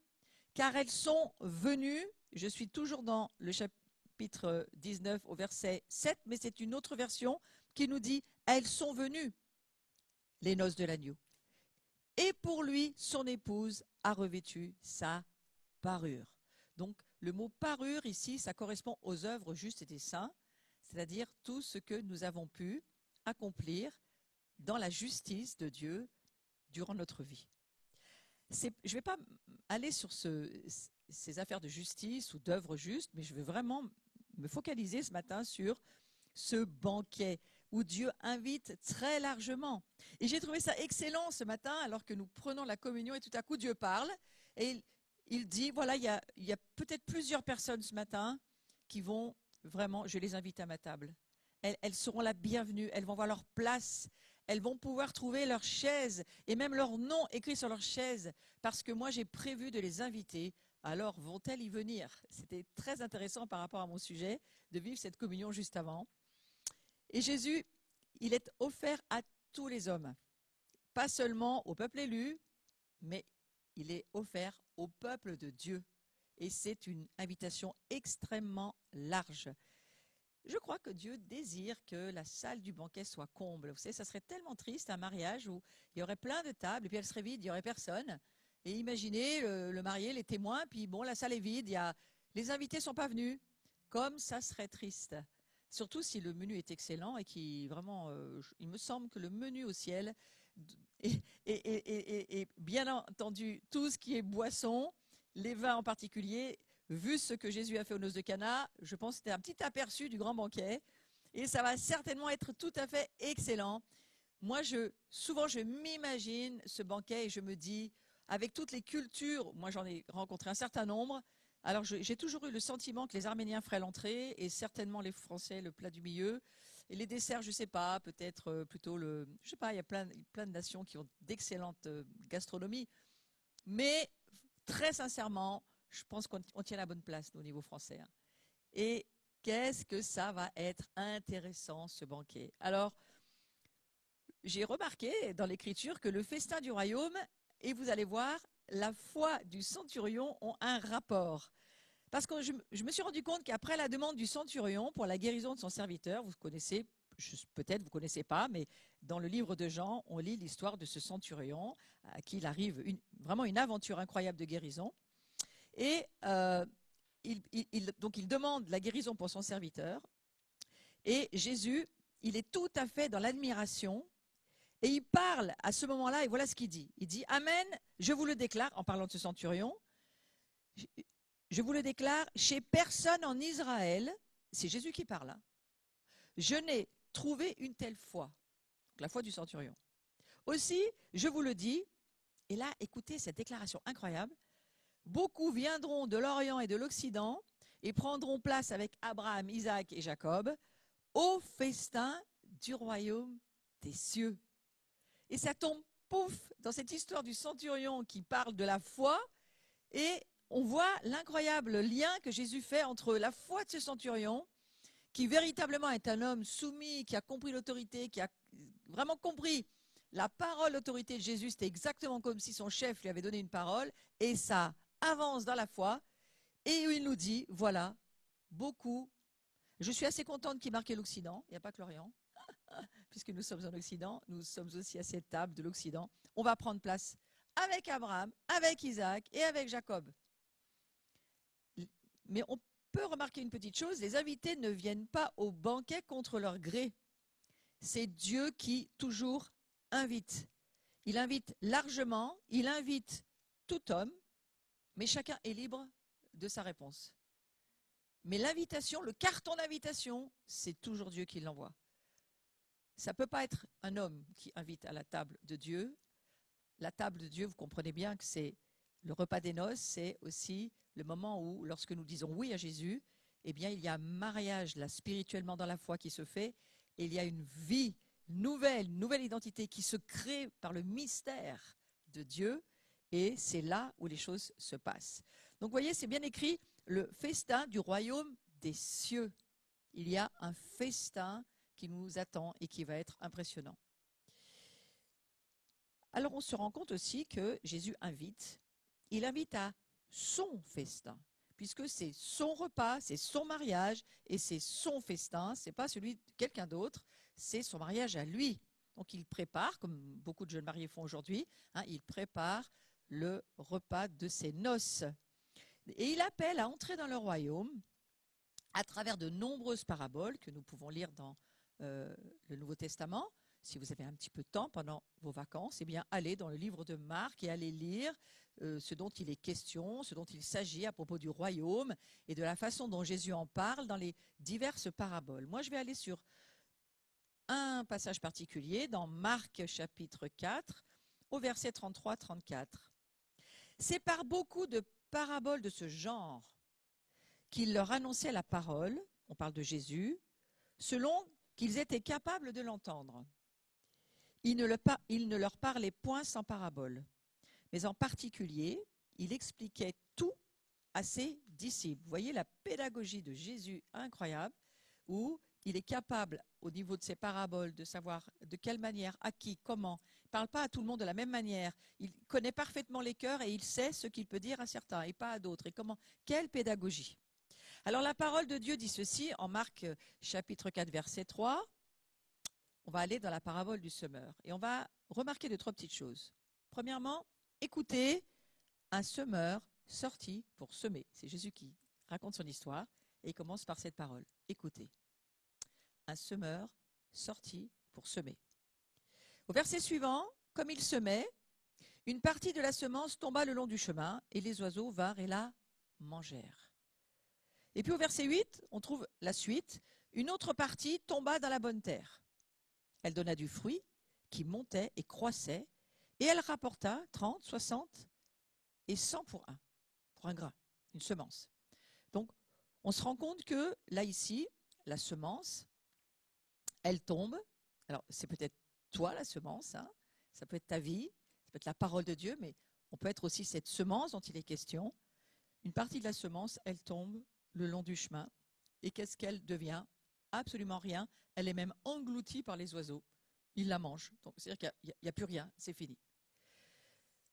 car elles sont venues », je suis toujours dans le chapitre 19 au verset 7, mais c'est une autre version qui nous dit « Elles sont venues ». Les noces de l'agneau. Et pour lui, son épouse a revêtu sa parure. Donc, le mot parure ici, ça correspond aux œuvres justes des saints, c'est-à-dire tout ce que nous avons pu accomplir dans la justice de Dieu durant notre vie. Je ne vais pas aller sur ces affaires de justice ou d'œuvres justes, mais je veux vraiment me focaliser ce matin sur ce banquet où Dieu invite très largement. Et j'ai trouvé ça excellent ce matin, alors que nous prenons la communion et tout à coup Dieu parle. Et il dit, voilà, il y a peut-être plusieurs personnes ce matin qui vont vraiment, je les invite à ma table. Elles seront la bienvenue, elles vont avoir leur place, elles vont pouvoir trouver leur chaise et même leur nom écrit sur leur chaise, parce que moi j'ai prévu de les inviter. Alors vont-elles y venir? C'était très intéressant par rapport à mon sujet, de vivre cette communion juste avant. Et Jésus, il est offert à tous les hommes, pas seulement au peuple élu, mais il est offert au peuple de Dieu. Et c'est une invitation extrêmement large. Je crois que Dieu désire que la salle du banquet soit comble. Vous savez, ça serait tellement triste un mariage où il y aurait plein de tables et puis elle serait vide, il n'y aurait personne. Et imaginez le marié, les témoins, puis bon, la salle est vide, les invités ne sont pas venus. Comme ça serait triste. Surtout si le menu est excellent et qui vraiment, il me semble que le menu au ciel et bien entendu tout ce qui est boisson, les vins en particulier, vu ce que Jésus a fait aux noces de Cana, je pense que c'était un petit aperçu du grand banquet et ça va certainement être tout à fait excellent. Moi, souvent je m'imagine ce banquet et je me dis, avec toutes les cultures, moi j'en ai rencontré un certain nombre. Alors j'ai toujours eu le sentiment que les Arméniens feraient l'entrée et certainement les Français le plat du milieu. Et les desserts, je ne sais pas, peut-être plutôt je sais pas, il y a plein de nations qui ont d'excellentes gastronomies. Mais très sincèrement, je pense qu'on tient la bonne place nous, au niveau français. Hein. Et qu'est-ce que ça va être intéressant, ce banquet. Alors, j'ai remarqué dans l'Écriture que le festin du royaume, et vous allez voir, la foi du centurion ont un rapport. Parce que je me suis rendu compte qu'après la demande du centurion pour la guérison de son serviteur, vous connaissez, peut-être vous ne connaissez pas, mais dans le livre de Jean, on lit l'histoire de ce centurion à qui il arrive vraiment une aventure incroyable de guérison. Et donc il demande la guérison pour son serviteur. Et Jésus, il est tout à fait dans l'admiration. Et il parle à ce moment-là, et voilà ce qu'il dit. Il dit, Amen, je vous le déclare, en parlant de ce centurion, je vous le déclare, chez personne en Israël, c'est Jésus qui parle, hein, je n'ai trouvé une telle foi, donc la foi du centurion. Aussi, je vous le dis, et là, écoutez cette déclaration incroyable, beaucoup viendront de l'Orient et de l'Occident et prendront place avec Abraham, Isaac et Jacob au festin du royaume des cieux. Et ça tombe, pouf, dans cette histoire du centurion qui parle de la foi, et on voit l'incroyable lien que Jésus fait entre la foi de ce centurion, qui véritablement est un homme soumis, qui a compris l'autorité, qui a vraiment compris la parole, l'autorité de Jésus, c'était exactement comme si son chef lui avait donné une parole, et ça avance dans la foi, et il nous dit, voilà, beaucoup, je suis assez contente qu'il marque l'Occident, il n'y a pas que l'Orient, puisque nous sommes en Occident, nous sommes aussi à cette table de l'Occident, on va prendre place avec Abraham, avec Isaac et avec Jacob. Mais on peut remarquer une petite chose, les invités ne viennent pas au banquet contre leur gré. C'est Dieu qui toujours invite. Il invite largement, il invite tout homme, mais chacun est libre de sa réponse. Mais l'invitation, le carton d'invitation, c'est toujours Dieu qui l'envoie. Ça ne peut pas être un homme qui invite à la table de Dieu. La table de Dieu, vous comprenez bien que c'est le repas des noces, c'est aussi le moment où, lorsque nous disons oui à Jésus, eh bien, il y a un mariage là, spirituellement dans la foi qui se fait, et il y a une vie nouvelle, une nouvelle identité qui se crée par le mystère de Dieu, et c'est là où les choses se passent. Donc, vous voyez, c'est bien écrit, le festin du royaume des cieux. Il y a un festin qui nous attend et qui va être impressionnant. Alors on se rend compte aussi que Jésus invite, il invite à son festin, puisque c'est son repas, c'est son mariage et c'est son festin, c'est pas celui de quelqu'un d'autre, c'est son mariage à lui. Donc il prépare, comme beaucoup de jeunes mariés font aujourd'hui, hein, il prépare le repas de ses noces. Et il appelle à entrer dans le royaume à travers de nombreuses paraboles que nous pouvons lire dans le Nouveau Testament. Si vous avez un petit peu de temps pendant vos vacances, eh bien, allez dans le livre de Marc et allez lire ce dont il est question, ce dont il s'agit à propos du royaume et de la façon dont Jésus en parle dans les diverses paraboles. Moi, je vais aller sur un passage particulier dans Marc chapitre 4 au verset 33-34. C'est par beaucoup de paraboles de ce genre qu'il leur annonçait la parole, on parle de Jésus, selon qu'ils étaient capables de l'entendre. Il ne leur parlait point sans parabole, mais en particulier, il expliquait tout à ses disciples. Vous voyez la pédagogie de Jésus incroyable, où il est capable, au niveau de ses paraboles, de savoir de quelle manière, à qui, comment. Il ne parle pas à tout le monde de la même manière. Il connaît parfaitement les cœurs et il sait ce qu'il peut dire à certains et pas à d'autres. Et comment, quelle pédagogie! Alors la parole de Dieu dit ceci en Marc chapitre 4 verset 3. On va aller dans la parabole du semeur et on va remarquer 2-3 petites choses. Premièrement, écoutez, un semeur sorti pour semer. C'est Jésus qui raconte son histoire et il commence par cette parole. Écoutez, un semeur sorti pour semer. Au verset suivant, comme il semait, une partie de la semence tomba le long du chemin et les oiseaux vinrent et la mangèrent. Et puis au verset 8, on trouve la suite. Une autre partie tomba dans la bonne terre. Elle donna du fruit qui montait et croissait, et elle rapporta 30, 60 et 100 pour un grain, une semence. Donc, on se rend compte que là, ici, la semence, elle tombe. Alors, c'est peut-être toi la semence, hein, ça peut être ta vie, ça peut être la parole de Dieu, mais on peut être aussi cette semence dont il est question. Une partie de la semence, elle tombe le long du chemin. Et qu'est-ce qu'elle devient? Absolument rien. Elle est même engloutie par les oiseaux. Ils la mangent. Donc, c'est-à-dire qu'il n'y a plus rien, c'est fini.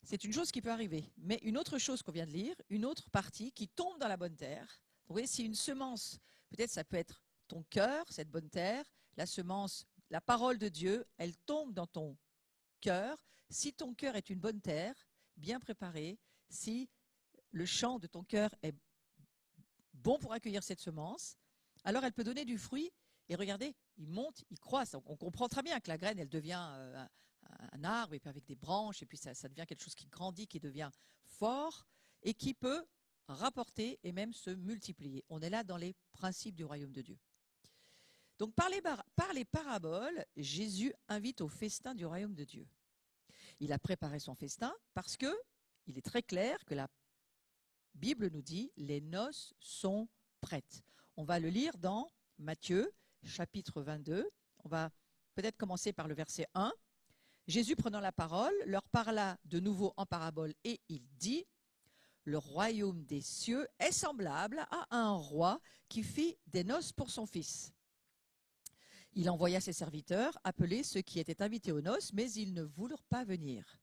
C'est une chose qui peut arriver. Mais une autre chose qu'on vient de lire, une autre partie qui tombe dans la bonne terre. Donc, vous voyez, si une semence, peut-être ça peut être ton cœur, cette bonne terre, la semence, la parole de Dieu, elle tombe dans ton cœur. Si ton cœur est une bonne terre, bien préparée, si le champ de ton cœur est bon pour accueillir cette semence, alors elle peut donner du fruit. Et regardez, il monte, il croît. On comprend très bien que la graine, elle devient un arbre, et puis avec des branches, et puis ça devient quelque chose qui grandit, qui devient fort, et qui peut rapporter et même se multiplier. On est là dans les principes du royaume de Dieu. Donc par les paraboles, Jésus invite au festin du royaume de Dieu. Il a préparé son festin parce que il est très clair que la Bible nous dit les noces sont prêtes. On va le lire dans Matthieu, chapitre 22. On va peut-être commencer par le verset 1. Jésus, prenant la parole, leur parla de nouveau en parabole et il dit: le royaume des cieux est semblable à un roi qui fit des noces pour son fils. Il envoya ses serviteurs appeler ceux qui étaient invités aux noces, mais ils ne voulurent pas venir.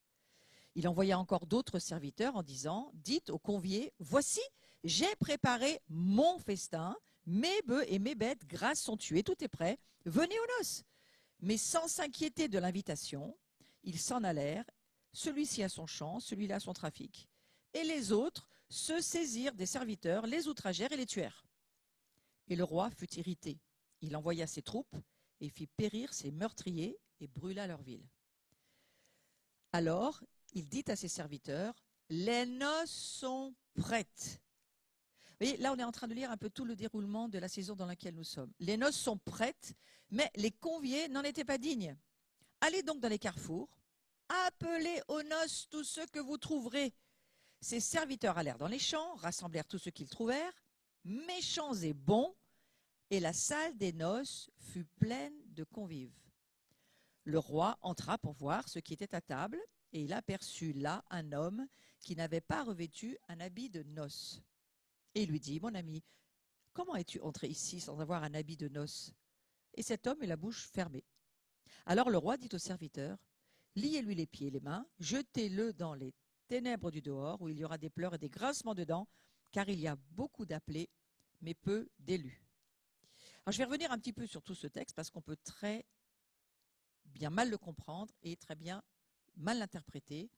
Il envoya encore d'autres serviteurs en disant: dites aux conviés, voici, j'ai préparé mon festin, mes bœufs et mes bêtes grasses sont tués, tout est prêt, venez aux noces. Mais sans s'inquiéter de l'invitation, ils s'en allèrent, celui-ci à son champ, celui-là à son trafic. Et les autres se saisirent des serviteurs, les outragèrent et les tuèrent. Et le roi fut irrité. Il envoya ses troupes et fit périr ses meurtriers et brûla leur ville. Alors, il dit à ses serviteurs: les noces sont prêtes. Vous voyez, là, on est en train de lire un peu tout le déroulement de la saison dans laquelle nous sommes. Les noces sont prêtes, mais les conviés n'en étaient pas dignes. Allez donc dans les carrefours, appelez aux noces tous ceux que vous trouverez. Ses serviteurs allèrent dans les champs, rassemblèrent tous ceux qu'ils trouvèrent, méchants et bons, et la salle des noces fut pleine de convives. Le roi entra pour voir ce qui était à table, et il aperçut là un homme qui n'avait pas revêtu un habit de noces. Et il lui dit: mon ami, comment es-tu entré ici sans avoir un habit de noces? Et cet homme eut la bouche fermée. Alors le roi dit aux serviteurs: liez-lui les pieds et les mains, jetez-le dans les ténèbres du dehors, où il y aura des pleurs et des grincements de dents, car il y a beaucoup d'appelés, mais peu d'élus. Alors je vais revenir un petit peu sur tout ce texte, parce qu'on peut très bien mal le comprendre et très bien mal l'interpréter.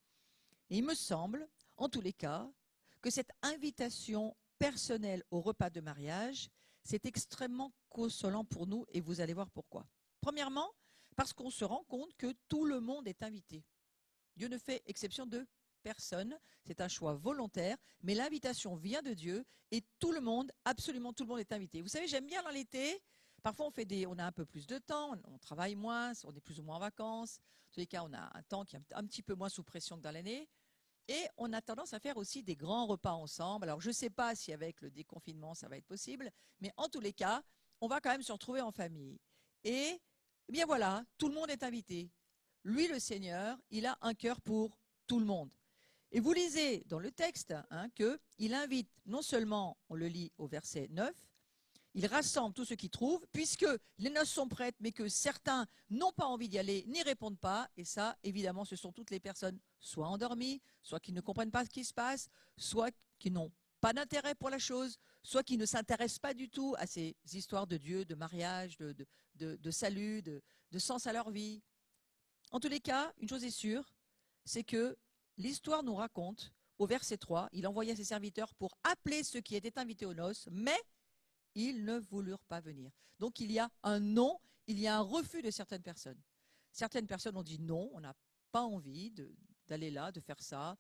Et il me semble, en tous les cas, que cette invitation personnelle au repas de mariage, c'est extrêmement consolant pour nous, et vous allez voir pourquoi. Premièrement, parce qu'on se rend compte que tout le monde est invité. Dieu ne fait exception de personne, c'est un choix volontaire, mais l'invitation vient de Dieu et tout le monde, absolument tout le monde est invité. Vous savez, j'aime bien dans l'été, parfois on a un peu plus de temps, on travaille moins, on est plus ou moins en vacances, en tous les cas on a un temps qui est un petit peu moins sous pression que dans l'année, et on a tendance à faire aussi des grands repas ensemble. Alors je ne sais pas si avec le déconfinement ça va être possible, mais en tous les cas, on va quand même se retrouver en famille. Et eh bien voilà, tout le monde est invité. Lui, le Seigneur, il a un cœur pour tout le monde. Et vous lisez dans le texte qu'il invite, non seulement, on le lit au verset 9, il rassemble tous ceux qui trouvent, puisque les noces sont prêtes, mais que certains n'ont pas envie d'y aller, n'y répondent pas. Et ça, évidemment, ce sont toutes les personnes soit endormies, soit qui ne comprennent pas ce qui se passe, soit qui n'ont pas d'intérêt pour la chose, soit qui ne s'intéressent pas du tout à ces histoires de Dieu, de mariage, de salut, de sens à leur vie. En tous les cas, une chose est sûre, c'est que l'histoire nous raconte, au verset 3, il envoya ses serviteurs pour appeler ceux qui étaient invités aux noces, mais ils ne voulurent pas venir. Donc il y a un non, il y a un refus de certaines personnes. Certaines personnes ont dit non, on n'a pas envie d'aller là, de faire ça,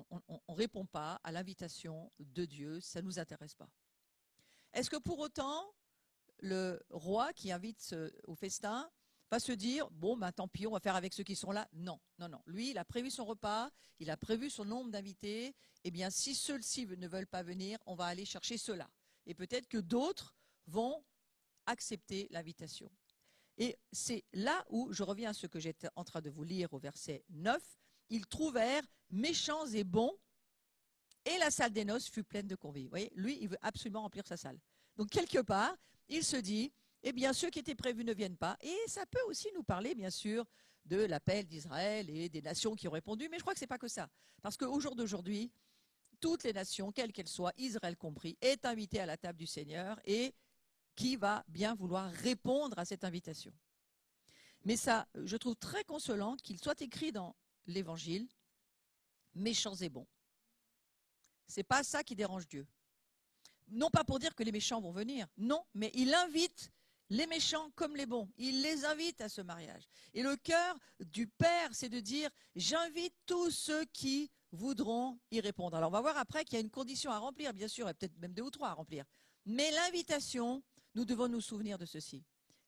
on ne répond pas à l'invitation de Dieu, ça ne nous intéresse pas. Est-ce que pour autant, le roi qui invite au festin va se dire, bon, ben, tant pis, on va faire avec ceux qui sont là? Non, non, non. Lui, il a prévu son repas, il a prévu son nombre d'invités. Eh bien, si ceux-ci ne veulent pas venir, on va aller chercher ceux-là. Et peut-être que d'autres vont accepter l'invitation. Et c'est là où je reviens à ce que j'étais en train de vous lire au verset 9. Ils trouvèrent méchants et bons, et la salle des noces fut pleine de convives. Vous voyez, lui, il veut absolument remplir sa salle. Donc, quelque part, il se dit, eh bien, ceux qui étaient prévus ne viennent pas. Et ça peut aussi nous parler, bien sûr, de l'appel d'Israël et des nations qui ont répondu. Mais je crois que ce n'est pas que ça. Parce qu'au jour d'aujourd'hui, toutes les nations, quelles qu'elles soient, Israël compris, est invitée à la table du Seigneur et qui va bien vouloir répondre à cette invitation. Mais ça, je trouve très consolant qu'il soit écrit dans l'Évangile, méchants et bons. Ce n'est pas ça qui dérange Dieu. Non pas pour dire que les méchants vont venir, non, mais il invite les méchants comme les bons. Il les invite à ce mariage. Et le cœur du Père, c'est de dire, j'invite tous ceux qui voudront y répondre. Alors on va voir après qu'il y a une condition à remplir, bien sûr, et peut-être même 2 ou 3 à remplir. Mais l'invitation, nous devons nous souvenir de ceci.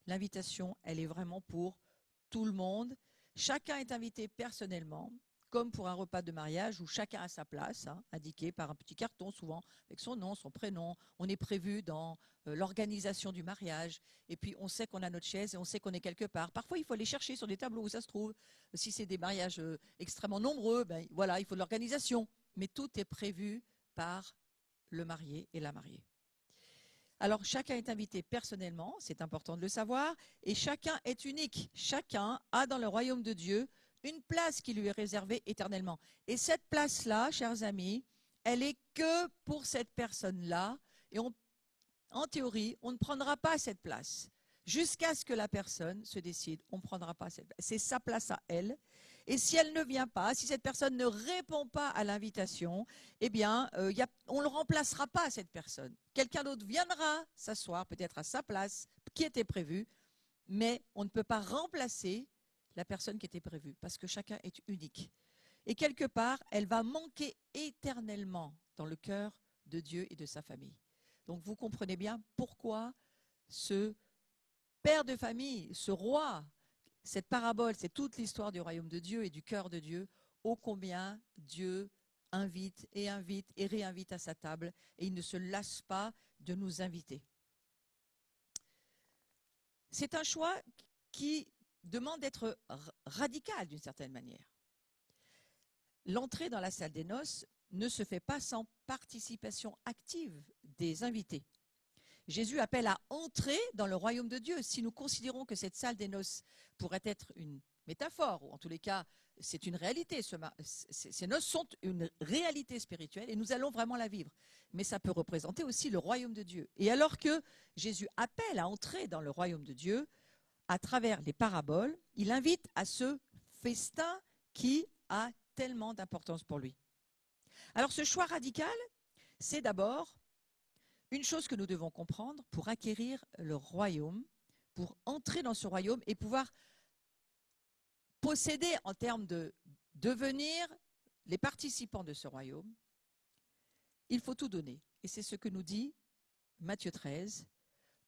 L'invitation, elle est vraiment pour tout le monde. Chacun est invité personnellement, comme pour un repas de mariage où chacun a sa place, indiquée par un petit carton, souvent avec son nom, son prénom. On est prévu dans l'organisation du mariage. Et puis, on sait qu'on a notre chaise et on sait qu'on est quelque part. Parfois, il faut aller chercher sur des tableaux où ça se trouve. Si c'est des mariages extrêmement nombreux, ben, voilà, il faut de l'organisation. Mais tout est prévu par le marié et la mariée. Alors, chacun est invité personnellement, c'est important de le savoir, et chacun est unique. Chacun a dans le royaume de Dieu une place qui lui est réservée éternellement. Et cette place-là, chers amis, elle est que pour cette personne-là. Et en théorie, on ne prendra pas cette place. Jusqu'à ce que la personne se décide, on ne prendra pas cette place. C'est sa place à elle. Et si elle ne vient pas, si cette personne ne répond pas à l'invitation, eh bien, on ne le remplacera pas, cette personne. Quelqu'un d'autre viendra s'asseoir peut-être à sa place qui était prévue, mais on ne peut pas remplacer la personne qui était prévue, parce que chacun est unique. Et quelque part, elle va manquer éternellement dans le cœur de Dieu et de sa famille. Donc vous comprenez bien pourquoi ce père de famille, ce roi, cette parabole, c'est toute l'histoire du royaume de Dieu et du cœur de Dieu, ô combien Dieu invite et réinvite à sa table, et il ne se lasse pas de nous inviter. C'est un choix qui demande d'être radical d'une certaine manière. L'entrée dans la salle des noces ne se fait pas sans participation active des invités. Jésus appelle à entrer dans le royaume de Dieu. Si nous considérons que cette salle des noces pourrait être une métaphore, ou en tous les cas, c'est une réalité, ces noces sont une réalité spirituelle et nous allons vraiment la vivre. Mais ça peut représenter aussi le royaume de Dieu. Et alors que Jésus appelle à entrer dans le royaume de Dieu, à travers les paraboles, il invite à ce festin qui a tellement d'importance pour lui. Alors ce choix radical, c'est d'abord une chose que nous devons comprendre pour acquérir le royaume, pour entrer dans ce royaume et pouvoir posséder en termes de devenir les participants de ce royaume. Il faut tout donner. Et c'est ce que nous dit Matthieu 13,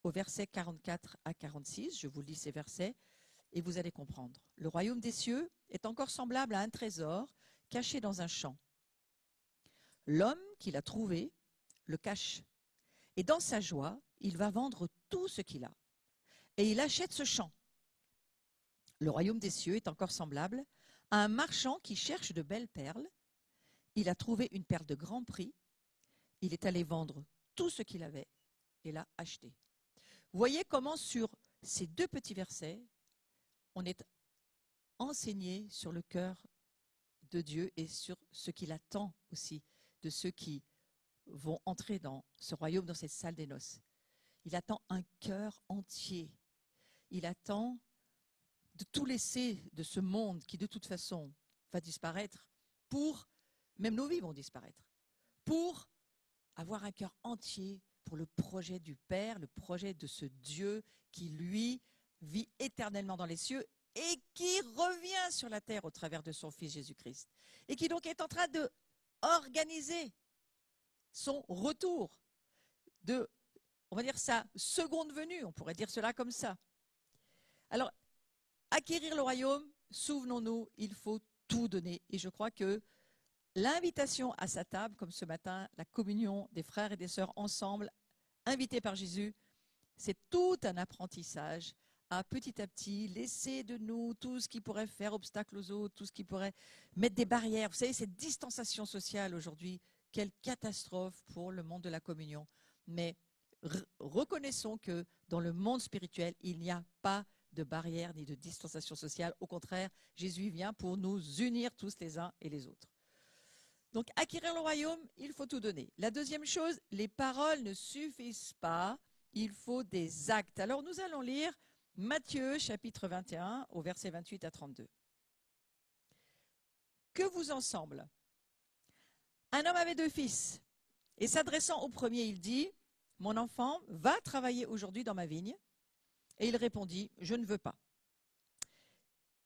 au verset 44 à 46. Je vous lis ces versets et vous allez comprendre. Le royaume des cieux est encore semblable à un trésor caché dans un champ. L'homme qui l'a trouvé le cache. Et dans sa joie, il va vendre tout ce qu'il a. Et il achète ce champ. Le royaume des cieux est encore semblable à un marchand qui cherche de belles perles. Il a trouvé une perle de grand prix. Il est allé vendre tout ce qu'il avait et l'a acheté. Vous voyez comment sur ces 2 petits versets, on est enseigné sur le cœur de Dieu et sur ce qu'il attend aussi de ceux qui vont entrer dans ce royaume, dans cette salle des noces. Il attend un cœur entier. Il attend de tout laisser de ce monde qui de toute façon va disparaître pour, même nos vies vont disparaître, pour avoir un cœur entier pour le projet du Père, le projet de ce Dieu qui, lui, vit éternellement dans les cieux et qui revient sur la terre au travers de son Fils Jésus-Christ. Et qui donc est en train d'organiser son retour, on va dire sa seconde venue, on pourrait dire cela comme ça. Alors, acquérir le royaume, souvenons-nous, il faut tout donner. Et je crois que l'invitation à sa table, comme ce matin, la communion des frères et des sœurs ensemble, invités par Jésus, c'est tout un apprentissage à petit laisser de nous tout ce qui pourrait faire obstacle aux autres, tout ce qui pourrait mettre des barrières. Vous savez, cette distanciation sociale aujourd'hui, quelle catastrophe pour le monde de la communion. Mais reconnaissons que dans le monde spirituel, il n'y a pas de barrière ni de distanciation sociale. Au contraire, Jésus vient pour nous unir tous les uns et les autres. Donc, acquérir le royaume, il faut tout donner. La deuxième chose, les paroles ne suffisent pas, il faut des actes. Alors, nous allons lire Matthieu, chapitre 21, au verset 28 à 32. Que vous en semble? Un homme avait 2 fils, et s'adressant au premier, il dit, « Mon enfant, va travailler aujourd'hui dans ma vigne. » Et il répondit, « Je ne veux pas. »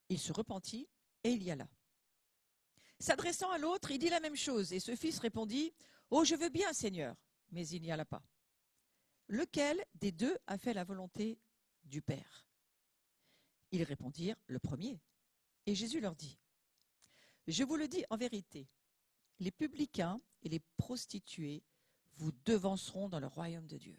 Il se repentit, et il y alla. S'adressant à l'autre, il dit la même chose, et ce fils répondit, « Oh, je veux bien, Seigneur. » Mais il n'y alla pas. Lequel des 2 a fait la volonté du Père? Ils répondirent, « Le premier. » Et Jésus leur dit, « Je vous le dis en vérité, les publicains et les prostituées vous devanceront dans le royaume de Dieu.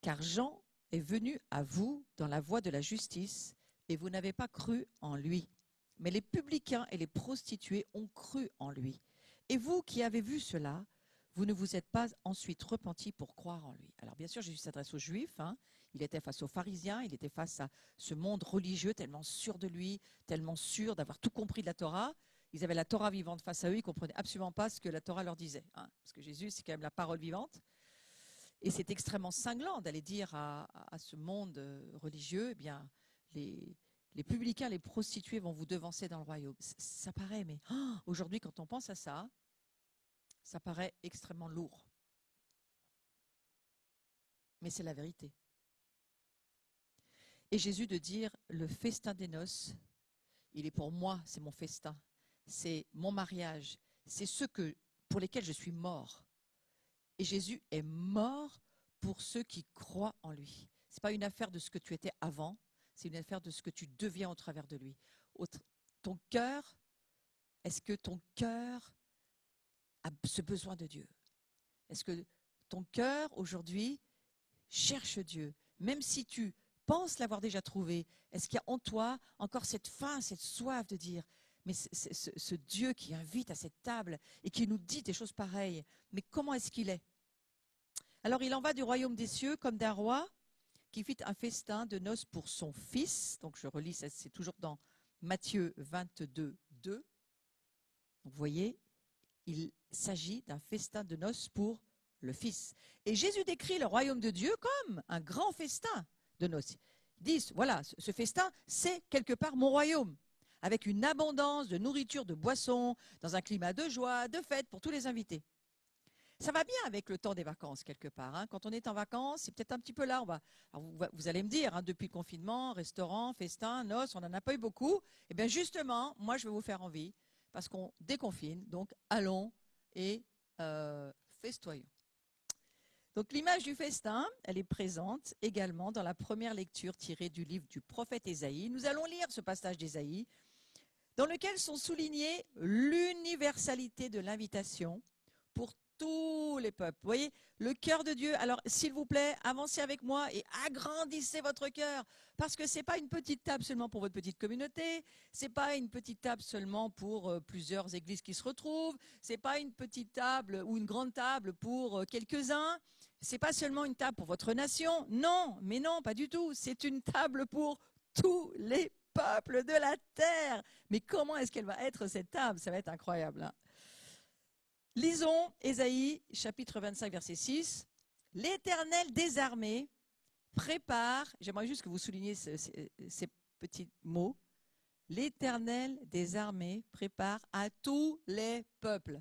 Car Jean est venu à vous dans la voie de la justice, et vous n'avez pas cru en lui. Mais les publicains et les prostituées ont cru en lui. Et vous qui avez vu cela, vous ne vous êtes pas ensuite repentis pour croire en lui. » Alors bien sûr, Jésus s'adresse aux Juifs, il était face aux pharisiens, il était face à ce monde religieux tellement sûr de lui, tellement sûr d'avoir tout compris de la Torah. Ils avaient la Torah vivante face à eux, ils ne comprenaient absolument pas ce que la Torah leur disait. Parce que Jésus, c'est quand même la parole vivante. Et c'est extrêmement cinglant d'aller dire à ce monde religieux, eh bien, les publicains, les prostituées vont vous devancer dans le royaume. Ça paraît, mais aujourd'hui, quand on pense à ça, ça paraît extrêmement lourd. Mais c'est la vérité. Et Jésus de dire, le festin des noces, il est pour moi, c'est mon festin, c'est mon mariage, c'est ceux pour lesquels je suis mort. Et Jésus est mort pour ceux qui croient en lui. Ce n'est pas une affaire de ce que tu étais avant, c'est une affaire de ce que tu deviens au travers de lui. Ton cœur, est-ce que ton cœur a ce besoin de Dieu? Est-ce que ton cœur, aujourd'hui, cherche Dieu? Même si tu penses l'avoir déjà trouvé, est-ce qu'il y a en toi encore cette faim, cette soif de dire, mais ce Dieu qui invite à cette table et qui nous dit des choses pareilles, mais comment est-ce qu'il est? Alors, il en va du royaume des cieux comme d'un roi qui fit un festin de noces pour son fils. Donc, je relis, c'est toujours dans Matthieu 22, 2. Donc, vous voyez, il s'agit d'un festin de noces pour le fils. Et Jésus décrit le royaume de Dieu comme un grand festin de noces. Ils disent, voilà, ce festin, c'est quelque part mon royaume, avec une abondance de nourriture, de boissons, dans un climat de joie, de fête pour tous les invités. Ça va bien avec le temps des vacances, quelque part. Quand on est en vacances, c'est peut-être un petit peu là. Vous allez me dire, depuis le confinement, restaurant, festin, noces, on n'en a pas eu beaucoup. Et bien justement, moi, je vais vous faire envie, parce qu'on déconfine, donc allons et festoyons. Donc l'image du festin, elle est présente également dans la première lecture tirée du livre du prophète Ésaïe. Nous allons lire ce passage d'Ésaïe, dans lequel sont soulignés l'universalité de l'invitation pour tous les peuples. Vous voyez, le cœur de Dieu. Alors, s'il vous plaît, avancez avec moi et agrandissez votre cœur. Parce que ce n'est pas une petite table seulement pour votre petite communauté. Ce n'est pas une petite table seulement pour plusieurs églises qui se retrouvent. Ce n'est pas une petite table ou une grande table pour quelques-uns. Ce n'est pas seulement une table pour votre nation. Non, mais non, pas du tout. C'est une table pour tous les peuples de la terre. Mais comment est-ce qu'elle va être cette table? Ça va être incroyable. Lisons Ésaïe, chapitre 25, verset 6. « L'Éternel des armées prépare », j'aimerais juste que vous souligniez ces petits mots, « L'Éternel des armées prépare à tous les peuples ».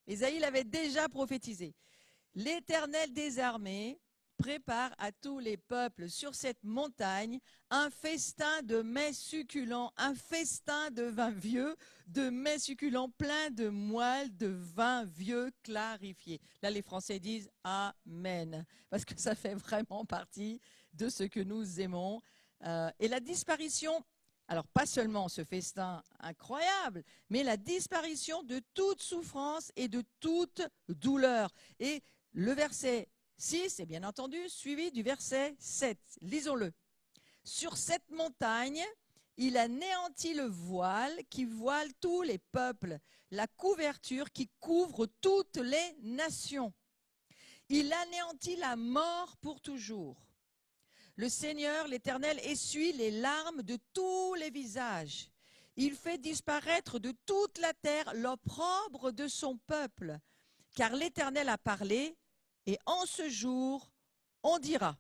Ésaïe l'avait déjà prophétisé. « L'Éternel des armées prépare à tous les peuples sur cette montagne un festin de mets succulents, un festin de vin vieux, de mets succulents pleins de moelle, de vin vieux clarifié. » Là, les Français disent « Amen », parce que ça fait vraiment partie de ce que nous aimons. Et la disparition, alors pas seulement ce festin incroyable, mais la disparition de toute souffrance et de toute douleur. Et le verset 6 est bien entendu suivi du verset 7. Lisons-le. Sur cette montagne, il anéantit le voile qui voile tous les peuples, la couverture qui couvre toutes les nations. Il anéantit la mort pour toujours. Le Seigneur, l'Éternel, essuie les larmes de tous les visages. Il fait disparaître de toute la terre l'opprobre de son peuple. Car l'Éternel a parlé, et en ce jour, on dira,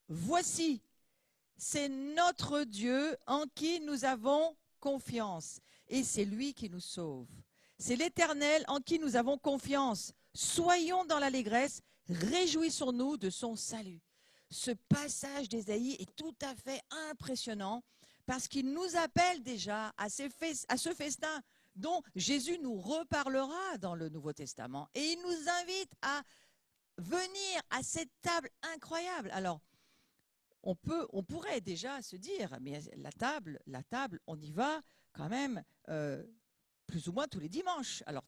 voici, c'est notre Dieu en qui nous avons confiance, et c'est lui qui nous sauve. C'est l'Éternel en qui nous avons confiance. Soyons dans l'allégresse, réjouissons-nous de son salut. Ce passage d'Ésaïe est tout à fait impressionnant parce qu'il nous appelle déjà à ce festin dont Jésus nous reparlera dans le Nouveau Testament. Et il nous invite à venir à cette table incroyable. Alors, on pourrait déjà se dire, mais la table, on y va quand même plus ou moins tous les dimanches. Alors,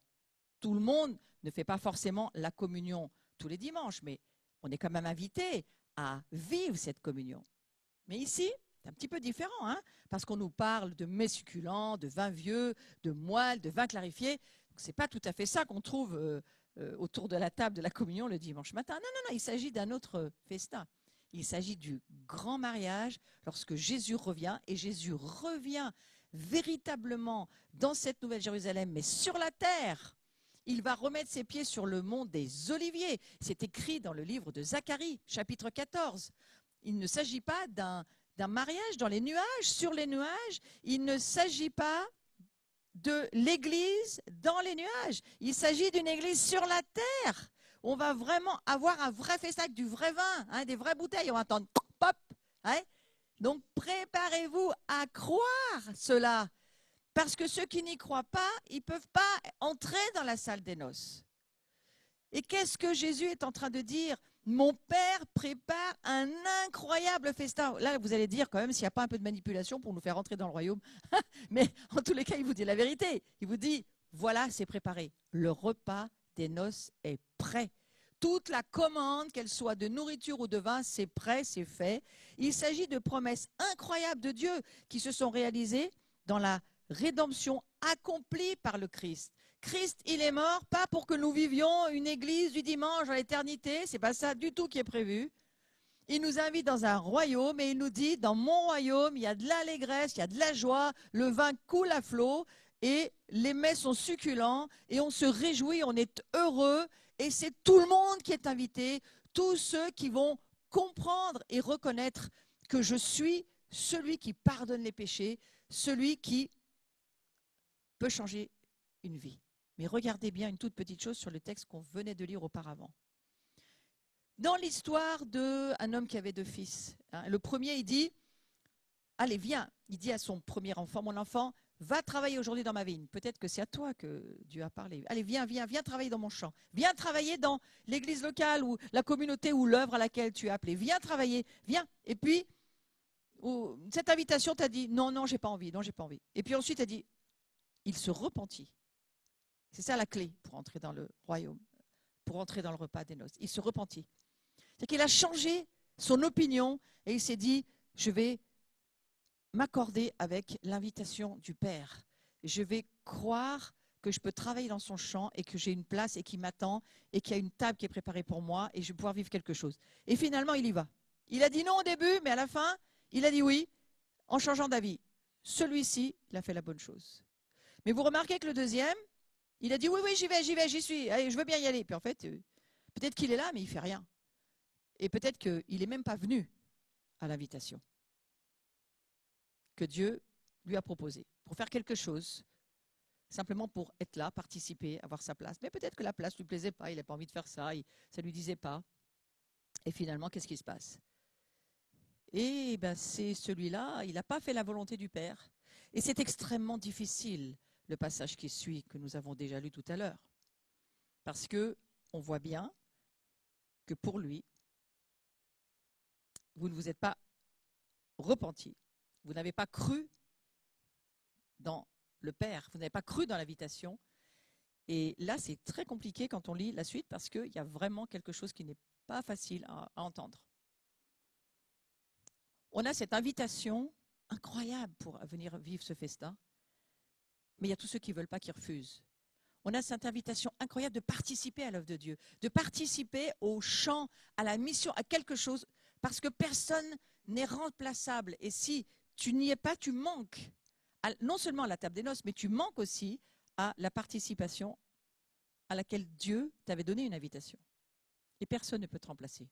tout le monde ne fait pas forcément la communion tous les dimanches, mais on est quand même invité à vivre cette communion. Mais ici, c'est un petit peu différent, hein, parce qu'on nous parle de mets succulents, de vin vieux, de moelle, de vin clarifié. Ce n'est pas tout à fait ça qu'on trouve autour de la table de la communion le dimanche matin. Non, il s'agit d'un autre festin. Il s'agit du grand mariage lorsque Jésus revient, et Jésus revient véritablement dans cette nouvelle Jérusalem, mais sur la terre. Il va remettre ses pieds sur le mont des Oliviers. C'est écrit dans le livre de Zacharie, chapitre 14. Il ne s'agit pas d'un mariage dans les nuages, sur les nuages. Il ne s'agit pas de l'église dans les nuages. Il s'agit d'une église sur la terre. On va vraiment avoir un vrai festin avec du vrai vin, hein, des vraies bouteilles. On va entendre pop. Hein. Donc préparez-vous à croire cela. Parce que ceux qui n'y croient pas, ils ne peuvent pas entrer dans la salle des noces. Et qu'est-ce que Jésus est en train de dire? Mon Père prépare un incroyable festin. Là, vous allez dire quand même s'il n'y a pas un peu de manipulation pour nous faire entrer dans le royaume. Mais en tous les cas, il vous dit la vérité. Il vous dit, voilà, c'est préparé. Le repas des noces est prêt. Toute la commande, qu'elle soit de nourriture ou de vin, c'est prêt, c'est fait. Il s'agit de promesses incroyables de Dieu qui se sont réalisées dans la rédemption accomplie par le Christ. Christ, il est mort, pas pour que nous vivions une église du dimanche dans l'éternité, c'est pas ça du tout qui est prévu. Il nous invite dans un royaume et il nous dit, dans mon royaume, il y a de l'allégresse, il y a de la joie, le vin coule à flot et les mets sont succulents et on se réjouit, on est heureux et c'est tout le monde qui est invité, tous ceux qui vont comprendre et reconnaître que je suis celui qui pardonne les péchés, celui qui peut changer une vie. Mais regardez bien une toute petite chose sur le texte qu'on venait de lire auparavant. Dans l'histoire d'un homme qui avait 2 fils, hein, le premier, il dit, allez, viens, il dit à son premier enfant, mon enfant, va travailler aujourd'hui dans ma vigne. Peut-être que c'est à toi que Dieu a parlé. Allez, viens travailler dans mon champ. Viens travailler dans l'église locale ou la communauté ou l'œuvre à laquelle tu es appelé. Viens travailler, viens. Et puis, cette invitation t'a dit, non, j'ai pas envie, non, j'ai pas envie. Et puis ensuite, il a dit, il se repentit. C'est ça la clé pour entrer dans le royaume, pour entrer dans le repas des noces. Il se repentit. C'est qu'il a changé son opinion et il s'est dit, je vais m'accorder avec l'invitation du Père. Je vais croire que je peux travailler dans son champ et que j'ai une place et qu'il m'attend et qu'il y a une table qui est préparée pour moi et je vais pouvoir vivre quelque chose. Et finalement, il y va. Il a dit non au début, mais à la fin, il a dit oui en changeant d'avis. Celui-ci, il a fait la bonne chose. Mais vous remarquez que le deuxième, il a dit oui, j'y suis, allez, je veux bien y aller. Puis en fait, peut-être qu'il est là, mais il ne fait rien. Et peut-être qu'il n'est même pas venu à l'invitation que Dieu lui a proposée pour faire quelque chose, simplement pour être là, participer, avoir sa place. Mais peut-être que la place ne lui plaisait pas, il n'a pas envie de faire ça, ça ne lui disait pas. Et finalement, qu'est-ce qui se passe? Et ben, c'est celui-là, il n'a pas fait la volonté du Père. Et c'est extrêmement difficile, le passage qui suit, que nous avons déjà lu tout à l'heure. Parce qu'on voit bien que pour lui, vous ne vous êtes pas repenti. Vous n'avez pas cru dans le Père. Vous n'avez pas cru dans l'invitation. Et là, c'est très compliqué quand on lit la suite parce qu'il y a vraiment quelque chose qui n'est pas facile à entendre. On a cette invitation incroyable pour venir vivre ce festin, mais il y a tous ceux qui ne veulent pas, qui refusent. On a cette invitation incroyable de participer à l'œuvre de Dieu, de participer au chant, à la mission, à quelque chose, parce que personne n'est remplaçable. Et si tu n'y es pas, tu manques, non seulement à la table des noces, mais tu manques aussi à la participation à laquelle Dieu t'avait donné une invitation. Et personne ne peut te remplacer.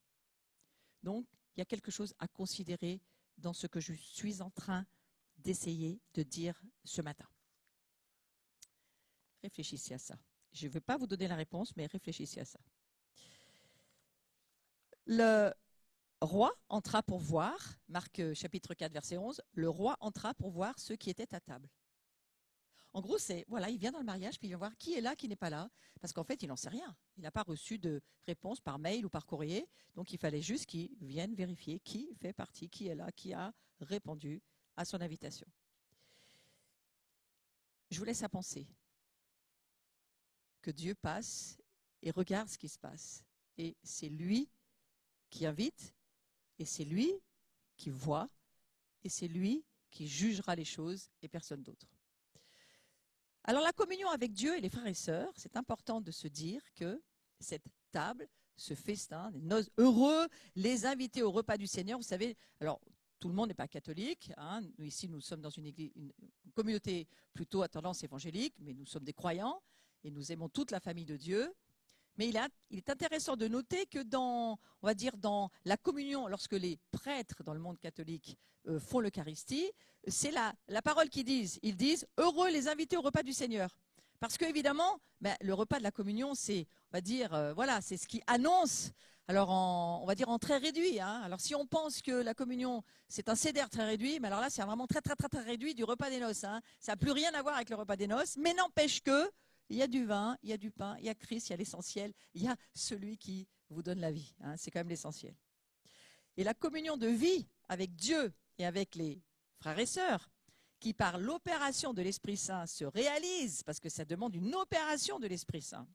Donc, il y a quelque chose à considérer dans ce que je suis en train d'essayer de dire ce matin. Réfléchissez à ça. Je ne vais pas vous donner la réponse, mais réfléchissez à ça. Le roi entra pour voir, Marc chapitre 4, verset 11, le roi entra pour voir ceux qui étaient à table. En gros, il vient dans le mariage, puis il vient voir qui est là, qui n'est pas là, parce qu'en fait, il n'en sait rien. Il n'a pas reçu de réponse par mail ou par courrier, donc il fallait juste qu'il vienne vérifier qui fait partie, qui est là, qui a répondu à son invitation. Je vous laisse à penser que Dieu passe et regarde ce qui se passe. Et c'est lui qui invite, et c'est lui qui voit, et c'est lui qui jugera les choses et personne d'autre. Alors la communion avec Dieu et les frères et sœurs, c'est important de se dire que cette table, ce festin, les noces, heureux les invités au repas du Seigneur, vous savez, alors tout le monde n'est pas catholique, hein. Nous ici nous sommes dans une communauté plutôt à tendance évangélique, mais nous sommes des croyants et nous aimons toute la famille de Dieu. Mais il est intéressant de noter que dans la communion, lorsque les prêtres dans le monde catholique font l'Eucharistie, c'est la parole qu'ils disent. Ils disent « Heureux les invités au repas du Seigneur ». Parce qu'évidemment, le repas de la communion, c'est, c'est ce qui annonce, alors on va dire en très réduit. Hein. Alors si on pense que la communion, c'est un seder très réduit, mais alors là, c'est vraiment très, très, très, très réduit du repas des noces. Hein. Ça n'a plus rien à voir avec le repas des noces, mais n'empêche que il y a du vin, il y a du pain, il y a Christ, il y a l'essentiel, il y a celui qui vous donne la vie. Hein, c'est quand même l'essentiel. Et la communion de vie avec Dieu et avec les frères et sœurs, qui par l'opération de l'Esprit Saint se réalise, parce que ça demande une opération de l'Esprit Saint,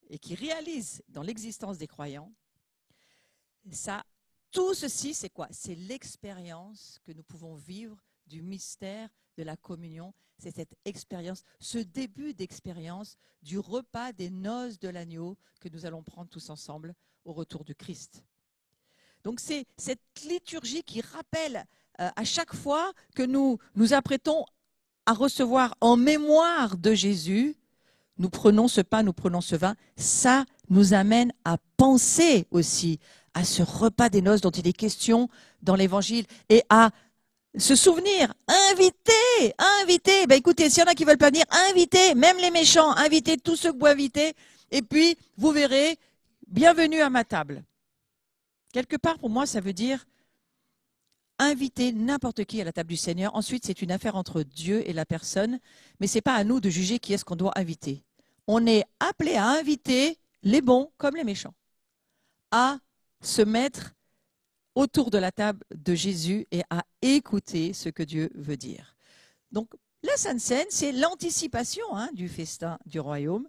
et qui réalise dans l'existence des croyants, tout ceci, c'est quoi? C'est l'expérience que nous pouvons vivre du mystère de la communion. C'est cette expérience, ce début d'expérience du repas des noces de l'agneau que nous allons prendre tous ensemble au retour du Christ. Donc c'est cette liturgie qui rappelle à chaque fois que nous nous apprêtons à recevoir en mémoire de Jésus, nous prenons ce pain, nous prenons ce vin, ça nous amène à penser aussi à ce repas des noces dont il est question dans l'Évangile et à se souvenir, inviter. Écoutez, s'il y en a qui ne veulent pas venir, invitez, même les méchants, invitez tous ceux que vous invitez, et puis vous verrez, bienvenue à ma table. Quelque part, pour moi, ça veut dire inviter n'importe qui à la table du Seigneur. Ensuite, c'est une affaire entre Dieu et la personne, mais ce n'est pas à nous de juger qui est-ce qu'on doit inviter. On est appelé à inviter les bons comme les méchants, à se mettre autour de la table de Jésus et à écouter ce que Dieu veut dire. Donc, la Sainte Seine, c'est l'anticipation du festin du royaume.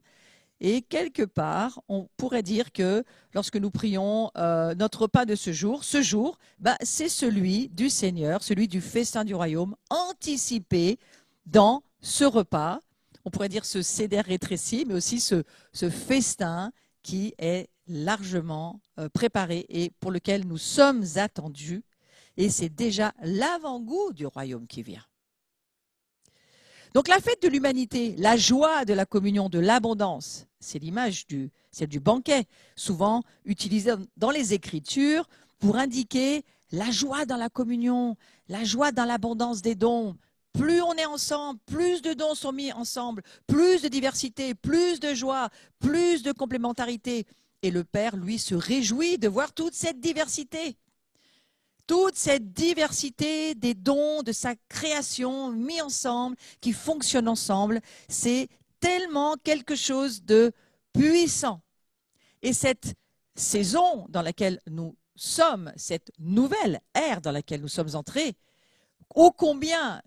Et quelque part, on pourrait dire que lorsque nous prions notre repas de ce jour, c'est celui du Seigneur, celui du festin du royaume, anticipé dans ce repas. On pourrait dire ce seder rétréci, mais aussi ce festin qui est largement préparé et pour lequel nous sommes attendus. Et c'est déjà l'avant-goût du royaume qui vient. Donc la fête de l'humanité, la joie de la communion, de l'abondance, c'est l'image celle du banquet, souvent utilisée dans les Écritures pour indiquer la joie dans la communion, la joie dans l'abondance des dons. Plus on est ensemble, plus de dons sont mis ensemble, plus de diversité, plus de joie, plus de complémentarité. Et le Père, lui, se réjouit de voir toute cette diversité. Toute cette diversité des dons de sa création mis ensemble, qui fonctionnent ensemble, c'est tellement quelque chose de puissant. Et cette saison dans laquelle nous sommes, cette nouvelle ère dans laquelle nous sommes entrés, ô combien,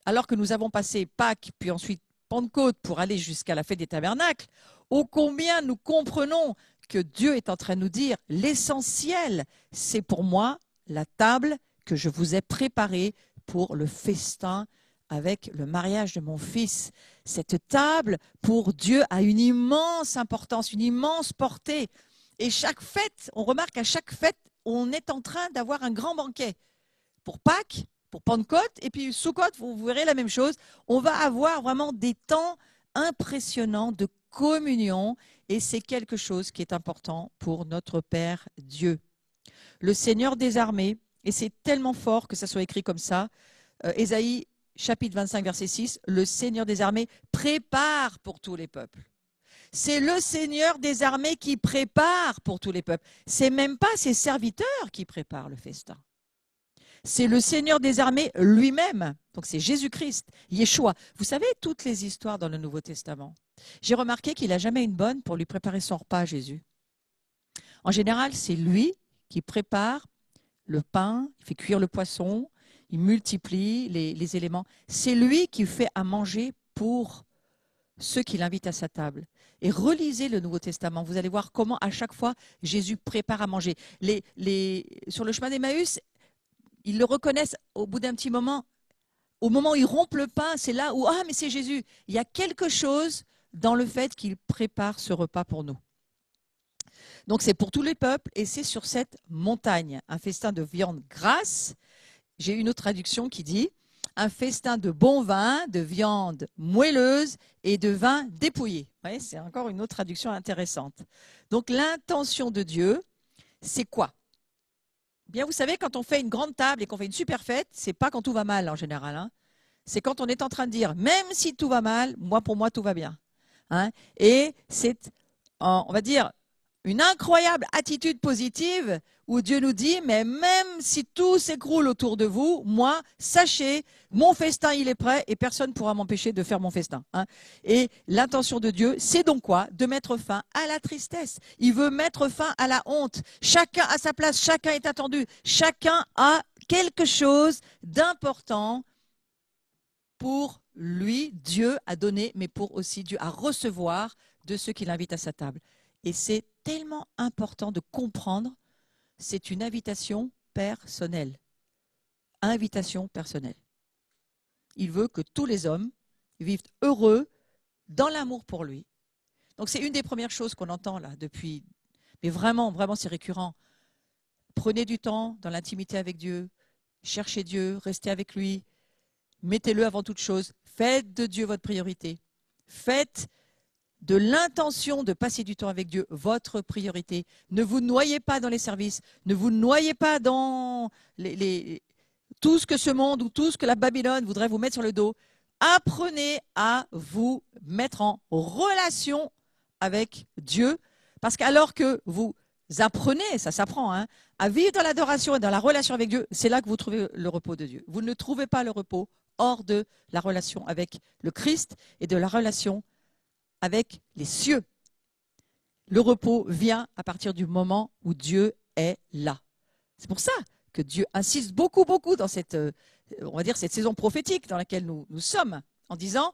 alors que nous avons passé Pâques, puis ensuite Pentecôte pour aller jusqu'à la fête des tabernacles, ô combien nous comprenons que Dieu est en train de nous dire, l'essentiel, c'est pour moi la table que je vous ai préparée pour le festin avec le mariage de mon fils. Cette table, pour Dieu, a une immense importance, une immense portée. Et chaque fête, on remarque qu'à chaque fête, on est en train d'avoir un grand banquet. Pour Pâques, pour Pentecôte, et puis Soukhot, vous verrez la même chose. On va avoir vraiment des temps impressionnants de communion, et c'est quelque chose qui est important pour notre Père Dieu. Le Seigneur des armées, et c'est tellement fort que ça soit écrit comme ça, Ésaïe chapitre 25, verset 6, le Seigneur des armées prépare pour tous les peuples. C'est le Seigneur des armées qui prépare pour tous les peuples. C'est même pas ses serviteurs qui préparent le festin. C'est le Seigneur des armées lui-même. Donc c'est Jésus-Christ, Yeshua. Vous savez, toutes les histoires dans le Nouveau Testament, j'ai remarqué qu'il n'a jamais une bonne pour lui préparer son repas à Jésus. En général, c'est lui qui prépare le pain, il fait cuire le poisson, il multiplie les éléments. C'est lui qui fait à manger pour ceux qui l'invitent à sa table. Et relisez le Nouveau Testament, vous allez voir comment à chaque fois Jésus prépare à manger. Sur le chemin d'Emmaüs, ils le reconnaissent au bout d'un petit moment. Au moment où ils rompent le pain, c'est là où, ah mais c'est Jésus. Il y a quelque chose dans le fait qu'il prépare ce repas pour nous. Donc c'est pour tous les peuples et c'est sur cette montagne, un festin de viande grasse. J'ai une autre traduction qui dit un festin de bon vin, de viande moelleuse et de vin dépouillé. Ouais, c'est encore une autre traduction intéressante. Donc l'intention de Dieu, c'est quoi? Bien, vous savez, quand on fait une grande table et qu'on fait une super fête, c'est pas quand tout va mal en général. Hein. C'est quand on est en train de dire, même si tout va mal, pour moi, tout va bien. Hein. Et c'est, on va dire, une incroyable attitude positive où Dieu nous dit, mais même si tout s'écroule autour de vous, moi, sachez, mon festin, il est prêt et personne ne pourra m'empêcher de faire mon festin. Hein. Et l'intention de Dieu, c'est donc quoi? De mettre fin à la tristesse. Il veut mettre fin à la honte. Chacun a sa place, chacun est attendu. Chacun a quelque chose d'important pour lui, Dieu a donné, mais pour aussi Dieu à recevoir de ceux qui l'invitent à sa table. Et c'est tellement important de comprendre, c'est une invitation personnelle. Invitation personnelle. Il veut que tous les hommes vivent heureux dans l'amour pour lui. Donc c'est une des premières choses qu'on entend là depuis, mais vraiment, vraiment c'est récurrent. Prenez du temps dans l'intimité avec Dieu, cherchez Dieu, restez avec lui, mettez-le avant toute chose, faites de Dieu votre priorité, faites de l'intention de passer du temps avec Dieu, votre priorité. Ne vous noyez pas dans les services, ne vous noyez pas dans tout ce que ce monde ou tout ce que la Babylone voudrait vous mettre sur le dos. Apprenez à vous mettre en relation avec Dieu, parce qu'alors que vous apprenez, ça s'apprend, hein, à vivre dans l'adoration et dans la relation avec Dieu, c'est là que vous trouvez le repos de Dieu. Vous ne trouvez pas le repos hors de la relation avec le Christ et de la relation avec les cieux. Le repos vient à partir du moment où Dieu est là. C'est pour ça que Dieu insiste beaucoup, beaucoup dans cette, on va dire, cette saison prophétique dans laquelle nous sommes, en disant,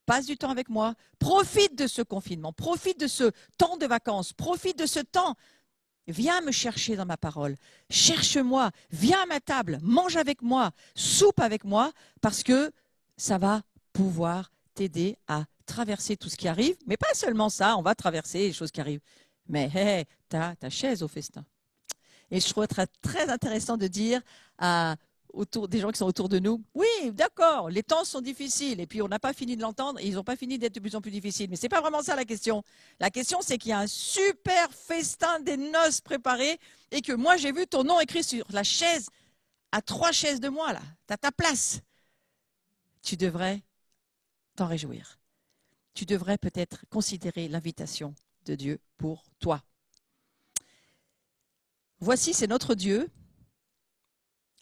passe du temps avec moi, profite de ce confinement, profite de ce temps de vacances, profite de ce temps, viens me chercher dans ma parole, cherche-moi, viens à ma table, mange avec moi, soupe avec moi, parce que ça va pouvoir t'aider à traverser tout ce qui arrive, mais pas seulement ça, on va traverser les choses qui arrivent, mais hey, ta chaise au festin. Et je trouve très intéressant de dire autour des gens qui sont autour de nous, oui, d'accord, les temps sont difficiles, et puis on n'a pas fini de l'entendre, et ils n'ont pas fini d'être de plus en plus difficiles, mais ce n'est pas vraiment ça la question. La question, c'est qu'il y a un super festin des noces préparé, et que moi, j'ai vu ton nom écrit sur la chaise, à 3 chaises de moi, là, tu as ta place. Tu devrais t'en réjouir. Tu devrais peut-être considérer l'invitation de Dieu pour toi. Voici, c'est notre Dieu.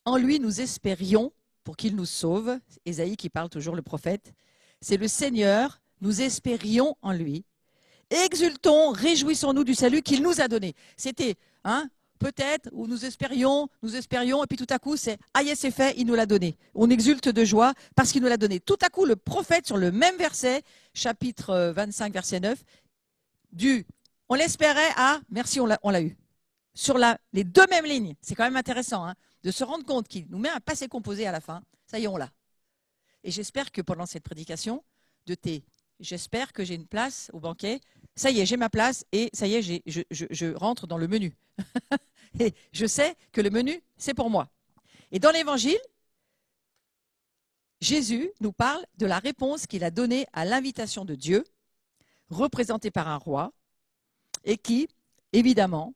En lui, nous espérions pour qu'il nous sauve. Ésaïe qui parle toujours, le prophète. C'est le Seigneur, nous espérions en lui. Exultons, réjouissons-nous du salut qu'il nous a donné. C'était, peut-être, ou nous espérions, et puis tout à coup, c'est « Ah, yes, c'est fait, il nous l'a donné ». On exulte de joie parce qu'il nous l'a donné. Tout à coup, le prophète, sur le même verset, chapitre 25, verset 9, on l'espérait à « Merci, on l'a eu ». Sur les deux mêmes lignes, c'est quand même intéressant hein, de se rendre compte qu'il nous met un passé composé à la fin. Ça y est, on l'a. Et j'espère que pendant cette prédication, j'espère que j'ai une place au banquet. Ça y est, j'ai ma place et ça y est, je rentre dans le menu. Et je sais que le menu, c'est pour moi. Et dans l'Évangile, Jésus nous parle de la réponse qu'il a donnée à l'invitation de Dieu, représentée par un roi, et qui, évidemment,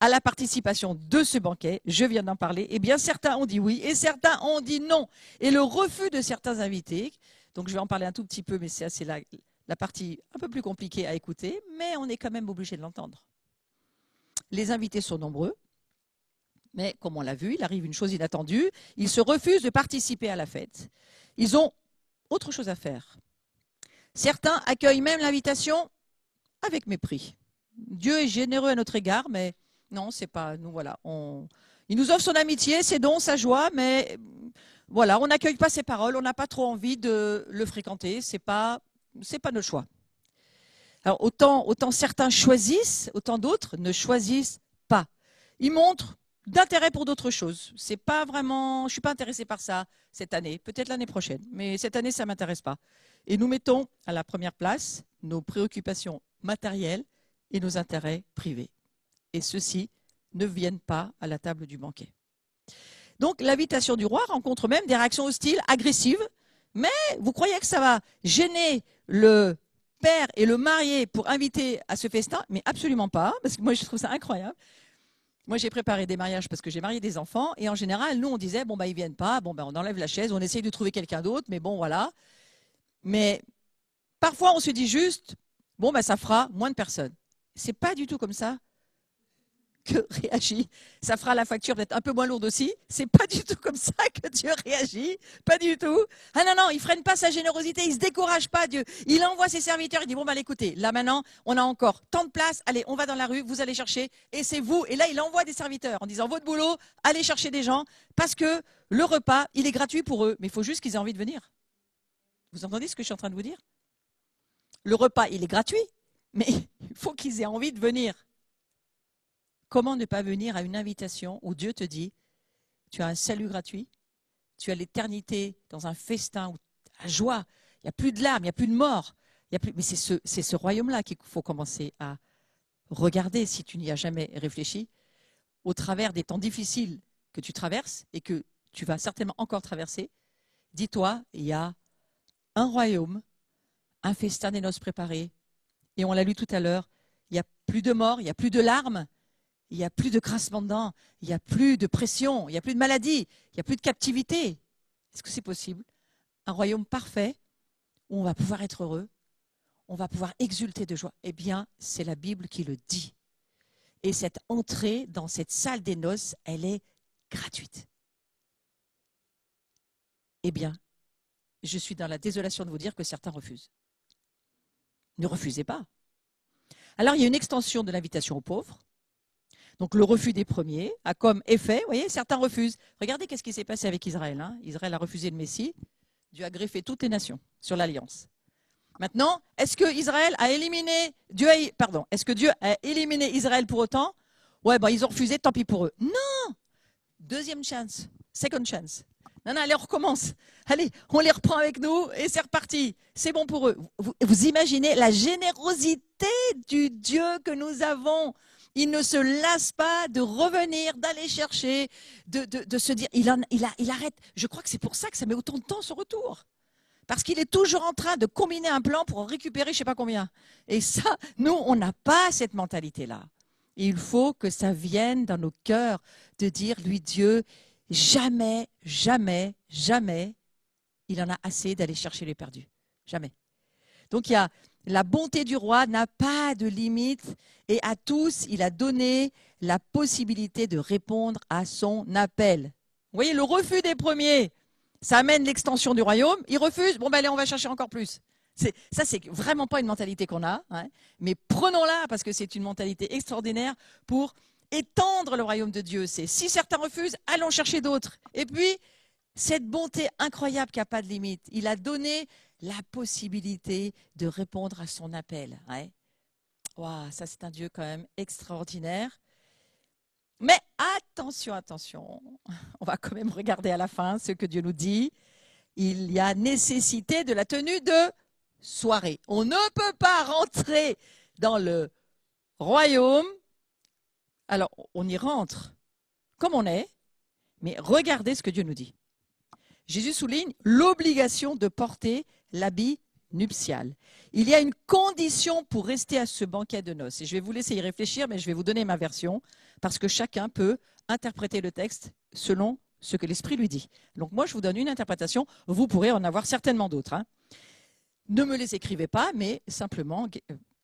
à la participation de ce banquet, je viens d'en parler, eh bien certains ont dit oui et certains ont dit non. Et le refus de certains invités, donc je vais en parler un tout petit peu, mais c'est la partie un peu plus compliquée à écouter, mais on est quand même obligé de l'entendre. Les invités sont nombreux, mais comme on l'a vu, il arrive une chose inattendue, ils se refusent de participer à la fête. Ils ont autre chose à faire. Certains accueillent même l'invitation avec mépris. Dieu est généreux à notre égard, mais non, c'est pas nous. Voilà, il nous offre son amitié, ses dons, sa joie, mais voilà, on n'accueille pas ses paroles, on n'a pas trop envie de le fréquenter. C'est pas notre choix. Alors autant certains choisissent, autant d'autres ne choisissent pas. Ils montrent d'intérêt pour d'autres choses. C'est pas vraiment, je suis pas intéressée par ça cette année, peut-être l'année prochaine, mais cette année ça m'intéresse pas. Et nous mettons à la première place nos préoccupations matérielles et nos intérêts privés. Et ceux-ci ne viennent pas à la table du banquet. Donc l'invitation du roi rencontre même des réactions hostiles, agressives, mais vous croyez que ça va gêner le père et le marié pour inviter à ce festin? Mais absolument pas, parce que moi je trouve ça incroyable. Moi j'ai préparé des mariages parce que j'ai marié des enfants, et en général nous on disait bon bah ils viennent pas, bon bah on enlève la chaise, on essaye de trouver quelqu'un d'autre, mais bon voilà. Mais parfois on se dit juste bon bah ça fera moins de personnes. C'est pas du tout comme ça que réagit. Ça fera la facture peut-être un peu moins lourde aussi. C'est pas du tout comme ça que Dieu réagit. Pas du tout. Ah non, il freine pas sa générosité. Il se décourage pas, Dieu. Il envoie ses serviteurs. Il dit, bon, bah, écoutez, là maintenant, on a encore tant de place. Allez, on va dans la rue. Vous allez chercher. Et c'est vous. Et là, il envoie des serviteurs en disant, votre boulot, allez chercher des gens. Parce que le repas, il est gratuit pour eux. Mais il faut juste qu'ils aient envie de venir. Vous entendez ce que je suis en train de vous dire? Le repas, il est gratuit. Mais il faut qu'ils aient envie de venir. Comment ne pas venir à une invitation où Dieu te dit, tu as un salut gratuit, tu as l'éternité dans un festin où la joie, il n'y a plus de larmes, il n'y a plus de mort. Mais c'est ce royaume-là qu'il faut commencer à regarder si tu n'y as jamais réfléchi, au travers des temps difficiles que tu traverses et que tu vas certainement encore traverser. Dis-toi, il y a un royaume, un festin des noces préparées, et on l'a lu tout à l'heure, il n'y a plus de mort, il n'y a plus de larmes, il n'y a plus de grincement de dents, il n'y a plus de pression, il n'y a plus de maladie, il n'y a plus de captivité. Est-ce que c'est possible? Un royaume parfait où on va pouvoir être heureux, on va pouvoir exulter de joie. Eh bien, c'est la Bible qui le dit. Et cette entrée dans cette salle des noces, elle est gratuite. Eh bien, je suis dans la désolation de vous dire que certains refusent. Ne refusez pas. Alors, il y a une extension de l'invitation aux pauvres. Donc le refus des premiers a comme effet, vous voyez, certains refusent. Regardez qu'est-ce qui s'est passé avec Israël. Hein. Israël a refusé le Messie. Dieu a greffé toutes les nations sur l'alliance. Maintenant, est-ce que Dieu a éliminé Israël pour autant? Ouais, ben ils ont refusé, tant pis pour eux. Non! Deuxième chance, second chance. Non, allez, on recommence. Allez, on les reprend avec nous et c'est reparti. C'est bon pour eux. Vous imaginez la générosité du Dieu que nous avons. Il ne se lasse pas de revenir, d'aller chercher, de se dire, il arrête. Je crois que c'est pour ça que ça met autant de temps ce retour. Parce qu'il est toujours en train de combiner un plan pour en récupérer je ne sais pas combien. Et ça, nous, on n'a pas cette mentalité-là. Et il faut que ça vienne dans nos cœurs de dire, lui, Dieu, jamais, jamais, jamais, il en a assez d'aller chercher les perdus. Jamais. Donc, la bonté du roi n'a pas de limite et à tous, il a donné la possibilité de répondre à son appel. Vous voyez, le refus des premiers, ça amène l'extension du royaume. Ils refusent, bon ben allez, on va chercher encore plus. Ça, c'est vraiment pas une mentalité qu'on a, hein, mais prenons-la parce que c'est une mentalité extraordinaire pour étendre le royaume de Dieu. C'est si certains refusent, allons chercher d'autres. Et puis, cette bonté incroyable qui n'a pas de limite, il a donné la possibilité de répondre à son appel. Ouais. Wow, ça c'est un Dieu quand même extraordinaire. Mais attention, attention, on va quand même regarder à la fin ce que Dieu nous dit. Il y a nécessité de la tenue de soirée. On ne peut pas rentrer dans le royaume. Alors, on y rentre comme on est, mais regardez ce que Dieu nous dit. Jésus souligne l'obligation de porter l'habit nuptial. Il y a une condition pour rester à ce banquet de noces. Et je vais vous laisser y réfléchir, mais je vais vous donner ma version, parce que chacun peut interpréter le texte selon ce que l'Esprit lui dit. Donc moi, je vous donne une interprétation, vous pourrez en avoir certainement d'autres. Hein. Ne me les écrivez pas, mais simplement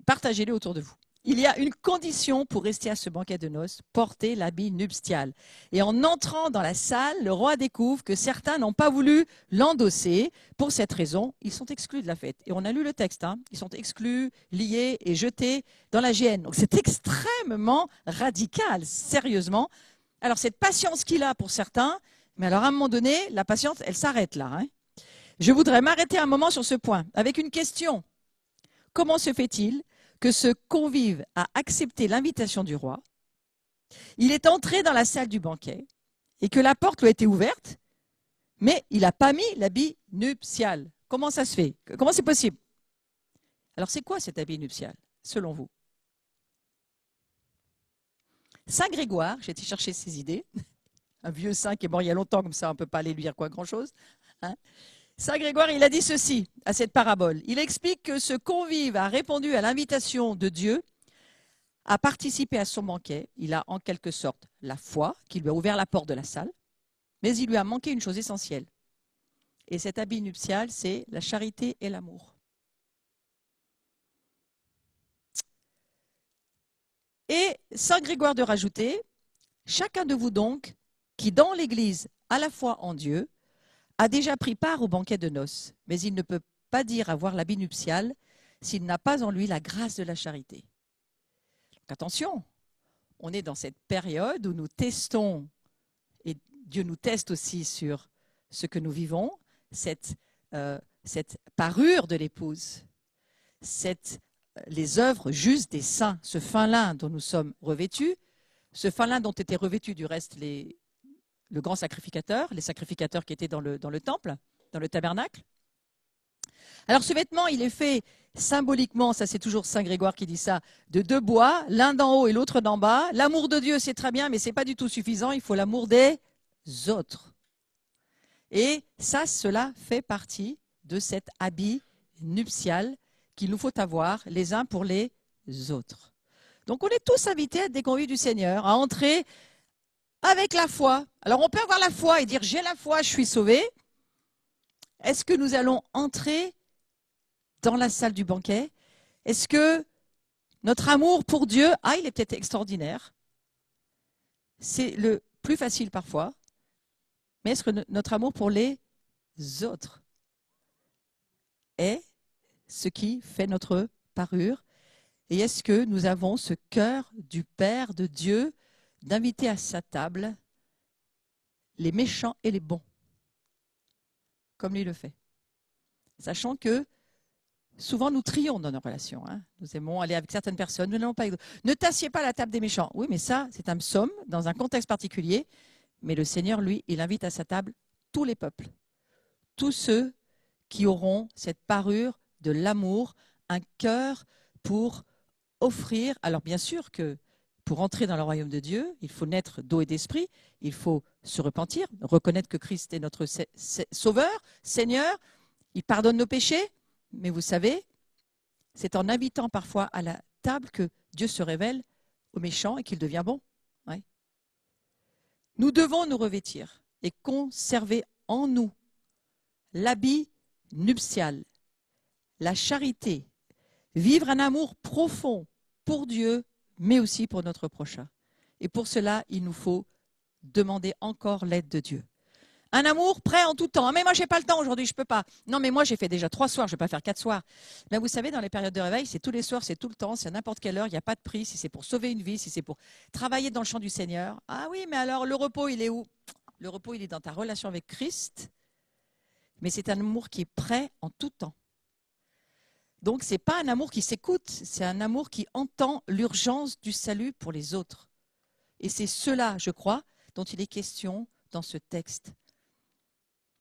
partagez-les autour de vous. Il y a une condition pour rester à ce banquet de noces, porter l'habit nuptial. Et en entrant dans la salle, le roi découvre que certains n'ont pas voulu l'endosser. Pour cette raison, ils sont exclus de la fête. Et on a lu le texte, hein. Ils sont exclus, liés et jetés dans la géhenne. Donc c'est extrêmement radical, sérieusement. Alors cette patience qu'il a pour certains, mais alors à un moment donné, la patience, elle s'arrête là. Hein. Je voudrais m'arrêter un moment sur ce point, avec une question. Comment se fait-il que ce convive a accepté l'invitation du roi, il est entré dans la salle du banquet et que la porte lui a été ouverte, mais il n'a pas mis l'habit nuptial. Comment ça se fait? Comment c'est possible? Alors c'est quoi cet habit nuptial, selon vous? Saint Grégoire, j'ai été chercher ses idées, un vieux saint qui est mort il y a longtemps, comme ça on ne peut pas aller lui dire quoi grand-chose. Hein. Saint Grégoire, il a dit ceci à cette parabole. Il explique que ce convive a répondu à l'invitation de Dieu à participer à son banquet. Il a en quelque sorte la foi qui lui a ouvert la porte de la salle, mais il lui a manqué une chose essentielle. Et cet habit nuptial, c'est la charité et l'amour. Et Saint Grégoire de rajouter, chacun de vous donc, qui dans l'Église a la foi en Dieu, a déjà pris part au banquet de noces, mais il ne peut pas dire avoir l'habit nuptial s'il n'a pas en lui la grâce de la charité. Donc attention, on est dans cette période où nous testons, et Dieu nous teste aussi sur ce que nous vivons, cette parure de l'épouse, les œuvres justes des saints, ce fin lin dont nous sommes revêtus, ce fin lin dont étaient revêtus du reste le grand sacrificateur, les sacrificateurs qui étaient dans le temple, dans le tabernacle. Alors ce vêtement, il est fait symboliquement, ça c'est toujours Saint Grégoire qui dit ça, de deux bois, l'un d'en haut et l'autre d'en bas. L'amour de Dieu, c'est très bien, mais ce n'est pas du tout suffisant, il faut l'amour des autres. Et ça, cela fait partie de cet habit nuptial qu'il nous faut avoir les uns pour les autres. Donc on est tous invités à être des convives du Seigneur, à entrer avec la foi. Alors on peut avoir la foi et dire j'ai la foi, je suis sauvé. Est-ce que nous allons entrer dans la salle du banquet? Est-ce que notre amour pour Dieu, il est peut-être extraordinaire. C'est le plus facile parfois. Mais est-ce que notre amour pour les autres est ce qui fait notre parure? Et est-ce que nous avons ce cœur du Père de Dieu d'inviter à sa table les méchants et les bons, comme lui le fait. Sachant que souvent nous trions dans nos relations. Hein. Nous aimons aller avec certaines personnes, nous n'allons pas avec d'autres. Ne t'assieds pas à la table des méchants. Oui, mais ça, c'est un psaume dans un contexte particulier. Mais le Seigneur, lui, il invite à sa table tous les peuples. Tous ceux qui auront cette parure de l'amour, un cœur pour offrir. Alors bien sûr que pour entrer dans le royaume de Dieu, il faut naître d'eau et d'esprit, il faut se repentir, reconnaître que Christ est notre Sauveur, Seigneur, il pardonne nos péchés, mais vous savez, c'est en invitant parfois à la table que Dieu se révèle aux méchants et qu'il devient bon. Ouais. Nous devons nous revêtir et conserver en nous l'habit nuptial, la charité, vivre un amour profond pour Dieu, mais aussi pour notre prochain. Et pour cela, il nous faut demander encore l'aide de Dieu. Un amour prêt en tout temps. Ah, mais moi, j'ai pas le temps aujourd'hui, je peux pas. Non, mais moi, j'ai fait déjà 3 soirs, je vais pas faire 4 soirs. Ben, vous savez, dans les périodes de réveil, c'est tous les soirs, c'est tout le temps, c'est à n'importe quelle heure, il n'y a pas de prix. Si c'est pour sauver une vie, si c'est pour travailler dans le champ du Seigneur. Ah oui, mais alors, le repos, il est où? Le repos, il est dans ta relation avec Christ. Mais c'est un amour qui est prêt en tout temps. Donc, ce n'est pas un amour qui s'écoute, c'est un amour qui entend l'urgence du salut pour les autres. Et c'est cela, je crois, dont il est question dans ce texte.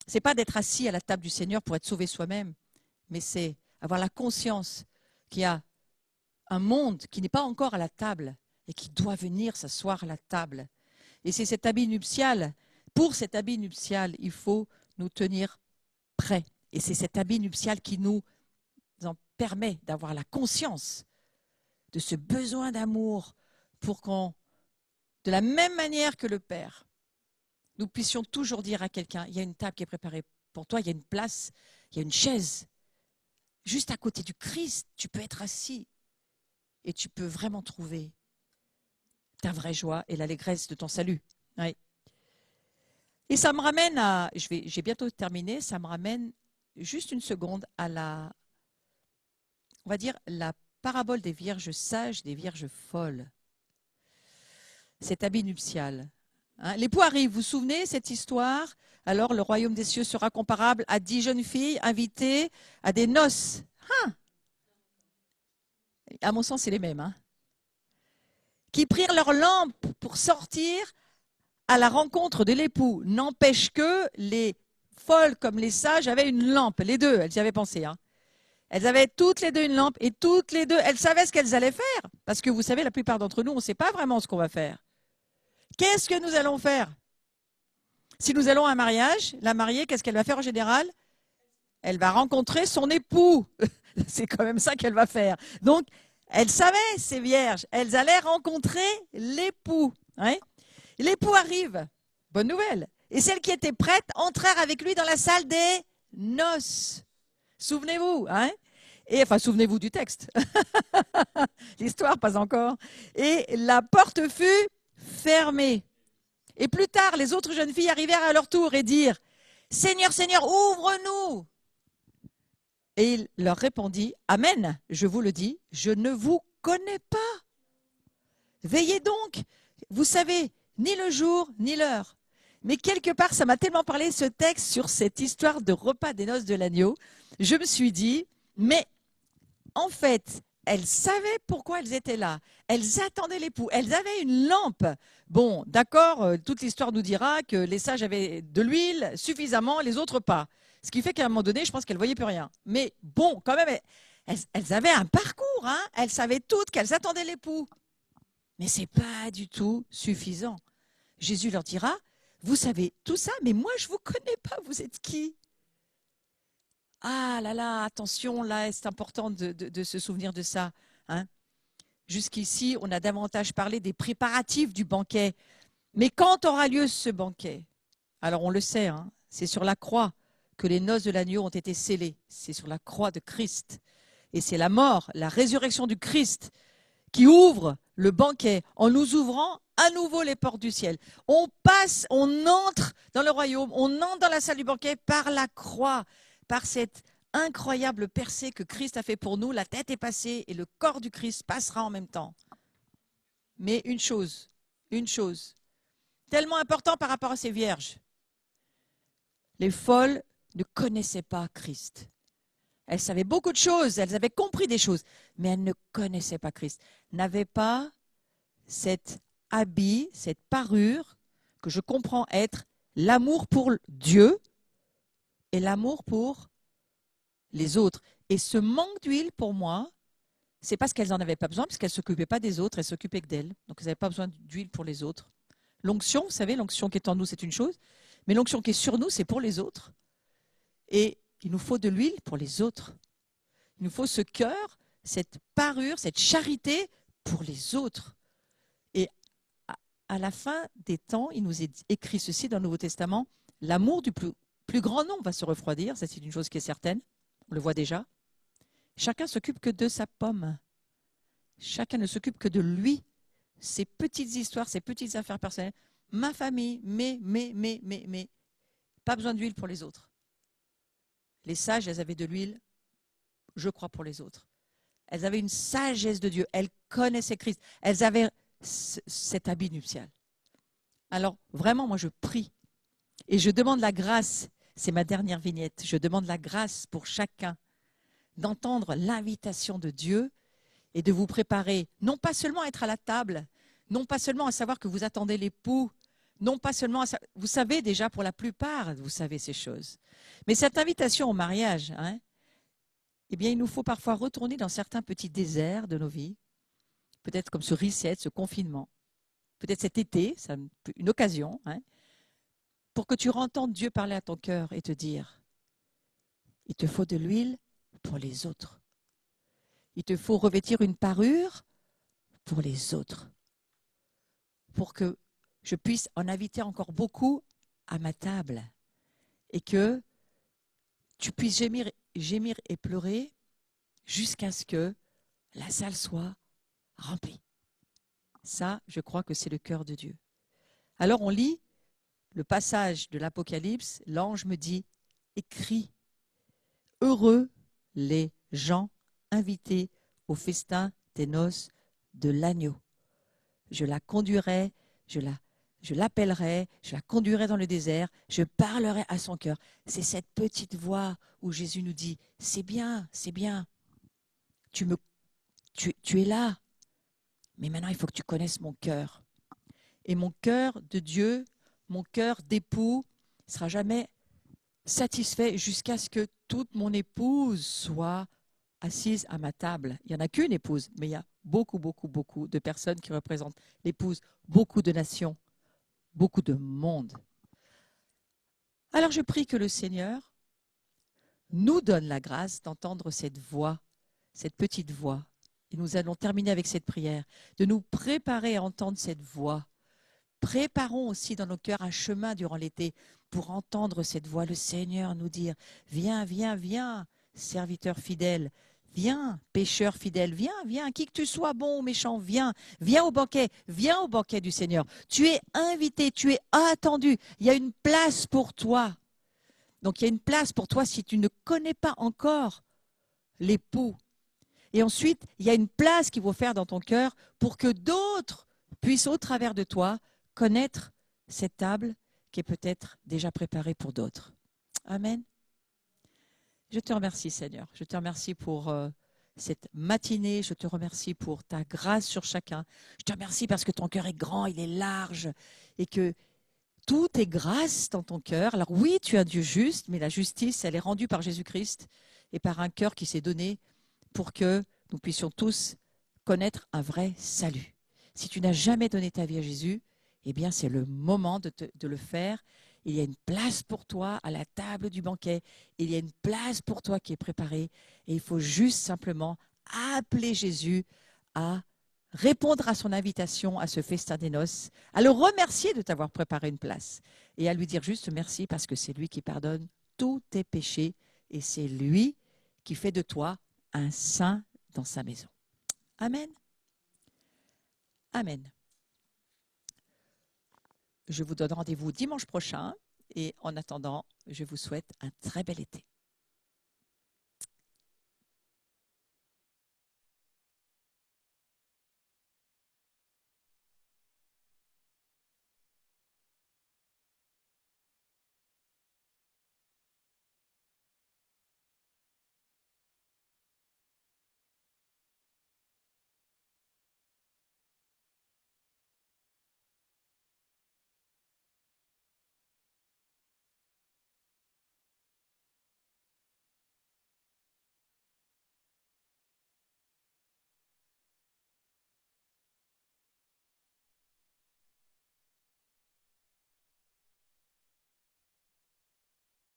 Ce n'est pas d'être assis à la table du Seigneur pour être sauvé soi-même, mais c'est avoir la conscience qu'il y a un monde qui n'est pas encore à la table et qui doit venir s'asseoir à la table. Et c'est cet habit nuptial. Pour cet habit nuptial, il faut nous tenir prêts. Et c'est cet habit nuptial qui nous en permet d'avoir la conscience de ce besoin d'amour pour qu'on, de la même manière que le Père, nous puissions toujours dire à quelqu'un, il y a une table qui est préparée pour toi, il y a une place, il y a une chaise. Juste à côté du Christ, tu peux être assis et tu peux vraiment trouver ta vraie joie et l'allégresse de ton salut. Oui. Et ça me ramène à, j'ai bientôt terminé, ça me ramène juste une seconde à on va dire, la parabole des vierges sages, des vierges folles. Cet habit nuptial. Hein, l'époux arrive, vous vous souvenez cette histoire? Alors le royaume des cieux sera comparable à 10 jeunes filles invitées à des noces. Hein, à mon sens, c'est les mêmes. Hein, qui prirent leur lampe pour sortir à la rencontre de l'époux. N'empêche que les folles comme les sages avaient une lampe. Les deux, elles y avaient pensé. Hein. Elles avaient toutes les deux une lampe et toutes les deux, elles savaient ce qu'elles allaient faire. Parce que vous savez, la plupart d'entre nous, on ne sait pas vraiment ce qu'on va faire. Qu'est-ce que nous allons faire? Si nous allons à un mariage, la mariée, qu'est-ce qu'elle va faire en général? Elle va rencontrer son époux. C'est quand même ça qu'elle va faire. Donc, elles savaient, ces vierges, elles allaient rencontrer l'époux. Hein? L'époux arrive, bonne nouvelle. Et celles qui étaient prêtes entrèrent avec lui dans la salle des noces. Souvenez-vous, hein? Et enfin, souvenez-vous du texte. L'histoire, pas encore. Et la porte fut fermée. Et plus tard, les autres jeunes filles arrivèrent à leur tour et dirent « Seigneur, Seigneur, ouvre-nous » Et il leur répondit « Amen, je vous le dis, je ne vous connais pas. Veillez donc, vous savez, ni le jour, ni l'heure. » Mais quelque part, ça m'a tellement parlé ce texte sur cette histoire de repas des noces de l'agneau. Je me suis dit, mais en fait, elles savaient pourquoi elles étaient là. Elles attendaient l'époux. Elles avaient une lampe. Bon, d'accord, toute l'histoire nous dira que les sages avaient de l'huile suffisamment, les autres pas. Ce qui fait qu'à un moment donné, je pense qu'elles ne voyaient plus rien. Mais bon, quand même, elles avaient un parcours. Hein. Elles savaient toutes qu'elles attendaient l'époux. Mais ce n'est pas du tout suffisant. Jésus leur dira, vous savez tout ça, mais moi, je ne vous connais pas. Vous êtes qui? Ah là là, attention, là, c'est important de se souvenir de ça. Hein. Jusqu'ici, on a davantage parlé des préparatifs du banquet. Mais quand aura lieu ce banquet? Alors, on le sait, hein, c'est sur la croix que les noces de l'agneau ont été scellées. C'est sur la croix de Christ. Et c'est la mort, la résurrection du Christ qui ouvre le banquet en nous ouvrant à nouveau les portes du ciel. On passe, on entre dans le royaume, on entre dans la salle du banquet par la croix, par cette incroyable percée que Christ a fait pour nous. La tête est passée et le corps du Christ passera en même temps. Mais une chose, tellement importante par rapport à ces vierges. Les folles ne connaissaient pas Christ. Elles savaient beaucoup de choses, elles avaient compris des choses, mais elles ne connaissaient pas Christ, n'avaient pas cet habit, cette parure que je comprends être l'amour pour Dieu et l'amour pour les autres. Et ce manque d'huile, pour moi, c'est parce qu'elles n'en avaient pas besoin, parce qu'elles ne s'occupaient pas des autres, elles s'occupaient que d'elles. Donc elles n'avaient pas besoin d'huile pour les autres. L'onction, vous savez, l'onction qui est en nous, c'est une chose, mais l'onction qui est sur nous, c'est pour les autres. Et il nous faut de l'huile pour les autres. Il nous faut ce cœur, cette parure, cette charité pour les autres. Et à la fin des temps, il nous est écrit ceci dans le Nouveau Testament, l'amour du plus grand nombre va se refroidir, ça c'est une chose qui est certaine, on le voit déjà. Chacun s'occupe que de sa pomme. Chacun ne s'occupe que de lui. Ses petites histoires, ses petites affaires personnelles. Ma famille, mais. pas besoin d'huile pour les autres. Les sages, elles avaient de l'huile, je crois, pour les autres. Elles avaient une sagesse de Dieu. Elles connaissaient Christ. Elles avaient cet habit nuptial. Alors, vraiment, moi, je prie. Et je demande la grâce. C'est ma dernière vignette. Je demande la grâce pour chacun d'entendre l'invitation de Dieu et de vous préparer, non pas seulement à être à la table, non pas seulement à savoir que vous attendez l'époux, non pas seulement à vous savez déjà pour la plupart, vous savez ces choses. Mais cette invitation au mariage, hein, eh bien, il nous faut parfois retourner dans certains petits déserts de nos vies, peut-être comme ce reset, ce confinement, peut-être cet été, c'est une occasion, hein, pour que tu entendes Dieu parler à ton cœur et te dire, il te faut de l'huile pour les autres. Il te faut revêtir une parure pour les autres, pour que je puisse en inviter encore beaucoup à ma table et que tu puisses gémir et pleurer jusqu'à ce que la salle soit remplie. Ça, je crois que c'est le cœur de Dieu. Alors on lit le passage de l'Apocalypse, l'ange me dit, écris, heureux les gens invités au festin des noces de l'agneau. Je la conduirai, je l'appellerai, je la conduirai dans le désert, je parlerai à son cœur. C'est cette petite voix où Jésus nous dit, c'est bien, tu es là, mais maintenant il faut que tu connaisses mon cœur. Et mon cœur de Dieu, mon cœur d'époux, ne sera jamais satisfait jusqu'à ce que toute mon épouse soit assise à ma table. Il n'y en a qu'une épouse, mais il y a beaucoup de personnes qui représentent l'épouse, beaucoup de nations, beaucoup de monde. Alors je prie que le Seigneur nous donne la grâce d'entendre cette voix, cette petite voix. Et nous allons terminer avec cette prière, de nous préparer à entendre cette voix. Préparons aussi dans nos cœurs un chemin durant l'été pour entendre cette voix, le Seigneur nous dire, viens, viens, viens, serviteur fidèle, viens, pécheur fidèle, viens, viens, qui que tu sois, bon ou méchant, viens au banquet du Seigneur. Tu es invité, tu es attendu, il y a une place pour toi. Donc il y a une place pour toi si tu ne connais pas encore l'époux. Et ensuite, il y a une place qu'il faut faire dans ton cœur pour que d'autres puissent au travers de toi connaître cette table qui est peut-être déjà préparée pour d'autres. Amen. Je te remercie, Seigneur. Je te remercie pour cette matinée. Je te remercie pour ta grâce sur chacun. Je te remercie parce que ton cœur est grand, il est large et que tout est grâce dans ton cœur. Alors oui, tu es un Dieu juste, mais la justice, elle est rendue par Jésus-Christ et par un cœur qui s'est donné pour que nous puissions tous connaître un vrai salut. Si tu n'as jamais donné ta vie à Jésus, eh bien c'est le moment de le faire. Il y a une place pour toi à la table du banquet. Il y a une place pour toi qui est préparée. Et il faut juste simplement appeler Jésus à répondre à son invitation à ce festin des noces, à le remercier de t'avoir préparé une place et à lui dire juste merci parce que c'est lui qui pardonne tous tes péchés et c'est lui qui fait de toi un saint dans sa maison. Amen. Amen. Je vous donne rendez-vous dimanche prochain et en attendant, je vous souhaite un très bel été.